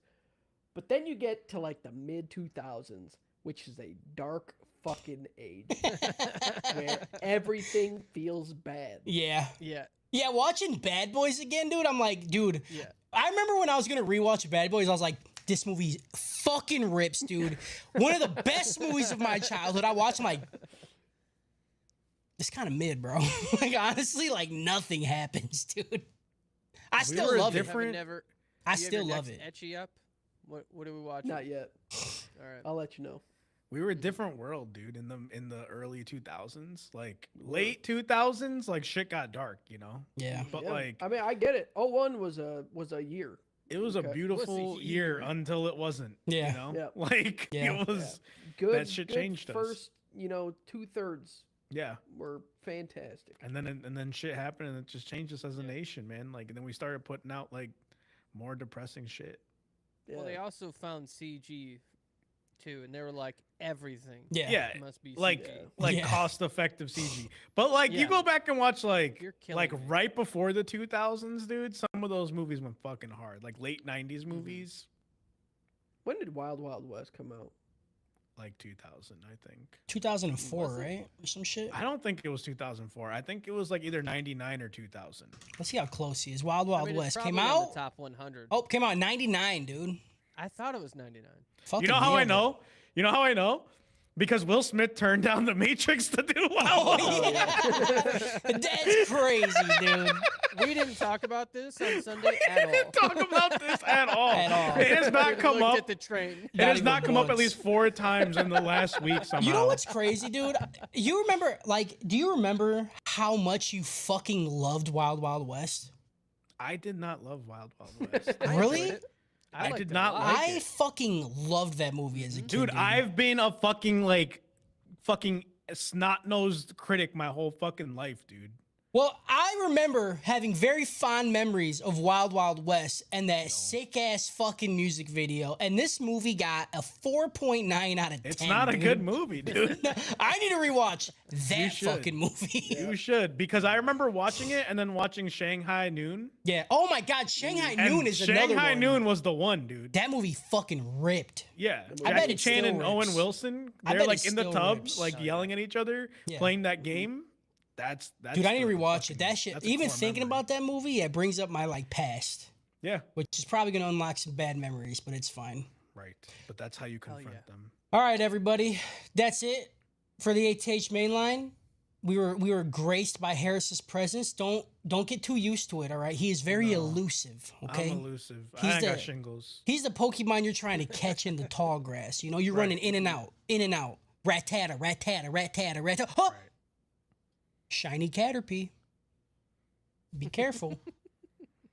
But then you get to like the mid 2000s, which is a dark fucking age where everything feels bad. Yeah. Yeah. Yeah, watching Bad Boys again, dude. I'm like, dude. Yeah. I remember when I was gonna rewatch Bad Boys, I was like, this movie fucking rips, dude. One of the best movies of my childhood. I watched, I'm like, it's kind of mid, bro. Like honestly, like nothing happens, dude. I still were love it. different- I You have still your love next it. Etchy up. What do we watch? Not yet. All right. I'll let you know. We were a different world, dude. In the early 2000s, like late 2000s, like shit got dark, Yeah. But Yeah. like I mean, I get it. 01 was a year. it was a Okay. beautiful Was a year year. until it wasn't. Yeah. Yeah. Like Yeah. it was. Good. That shit good changed us. first, 2/3 Yeah. were fantastic. And then shit happened, and it just changed us as a nation, man. Like, and then we started putting out like more depressing shit. Yeah. Well, they also found CG too, and they were like everything. Yeah. Yeah, Must be like CG. Yeah. cost-effective CG. But like you Yeah. go back and watch like You're killing me. right before the 2000s, dude. Some of those movies went fucking hard. Like late 90s movies, When did Wild Wild West come out? like 2000, I think. 2004, Was it? right? Or some shit. I don't think it was 2004. I think it was like either 99 or 2000. Let's see how close he is. Wild I Wild mean, it's West came probably on out. the top 100. Oh, came out in 99, dude. I thought it was 99. Fucking You know how I nailed it. know? You know how I know? Because Will Smith turned down The Matrix to do Wild Oh, Wild. yeah. That's crazy, dude. We didn't talk about this on Sunday I at all. didn't talk about this at all. At all. It has not We come looked up. at the train. It has even not come up at once. least 4 times in the last week somehow. You know what's crazy, dude? You remember, do you remember how much you fucking loved Wild Wild West? I did not love Wild Wild West. I Really? enjoyed it. I liked did it a not lot. like I it. fucking loved that movie as a kid. Dude, I've been a fucking snot-nosed critic my whole fucking life, dude. Well, I remember having very fond memories of Wild Wild West and that sick ass fucking music video. And this movie got a 4.9 out of 10. It's not a dude. good movie, dude. I need to rewatch that should. fucking movie. You should, because I remember watching it and then watching Shanghai Noon. Yeah. Oh my God, Shanghai And Noon is another Shanghai one. Noon was the one, dude. That movie fucking ripped. Yeah, I bet Jackie it Chan still and Owen rips. Wilson, I they're bet like it in the still tub, rips. like yelling at each other, Yeah. playing that game. That's Dude, I need to the rewatch fucking- it. That shit. that's a Even core thinking memory. about that movie, it brings up my past, Yeah, which is probably gonna unlock some bad memories, but it's fine. right. But that's how you Hell confront yeah. them. All right, everybody, that's it for the ATH Mainline. We were graced by Harris's presence. Don't get too used to it. All right, he is very elusive. Okay, I'm elusive. He's I ain't got the- shingles. he's the Pokemon you're trying to catch in the tall grass. You know, you're running in and out, in and out. Rat-tatta, rat-tatta, rat-tatta, rat-tatta. Oh! Right. Shiny Caterpie. Be careful.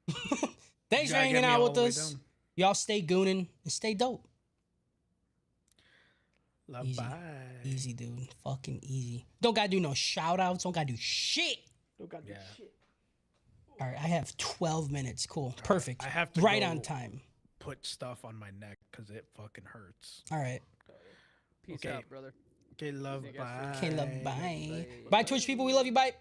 Thanks for gotta hanging get me out all with the way us. down. Y'all stay gooning and stay dope. Love, Easy. bye. Easy, dude. Fucking easy. Don't gotta do no shout outs. Don't gotta do shit. Don't got Yeah. shit. All right, I have 12 minutes. Cool. Perfect. I have to right go on time. Put stuff on my neck because it fucking hurts. All right. Peace Okay. out, brother. Okay, love, See you guys bye. soon. Okay, love. Bye. Bye. Bye, Twitch people. We love you. Bye.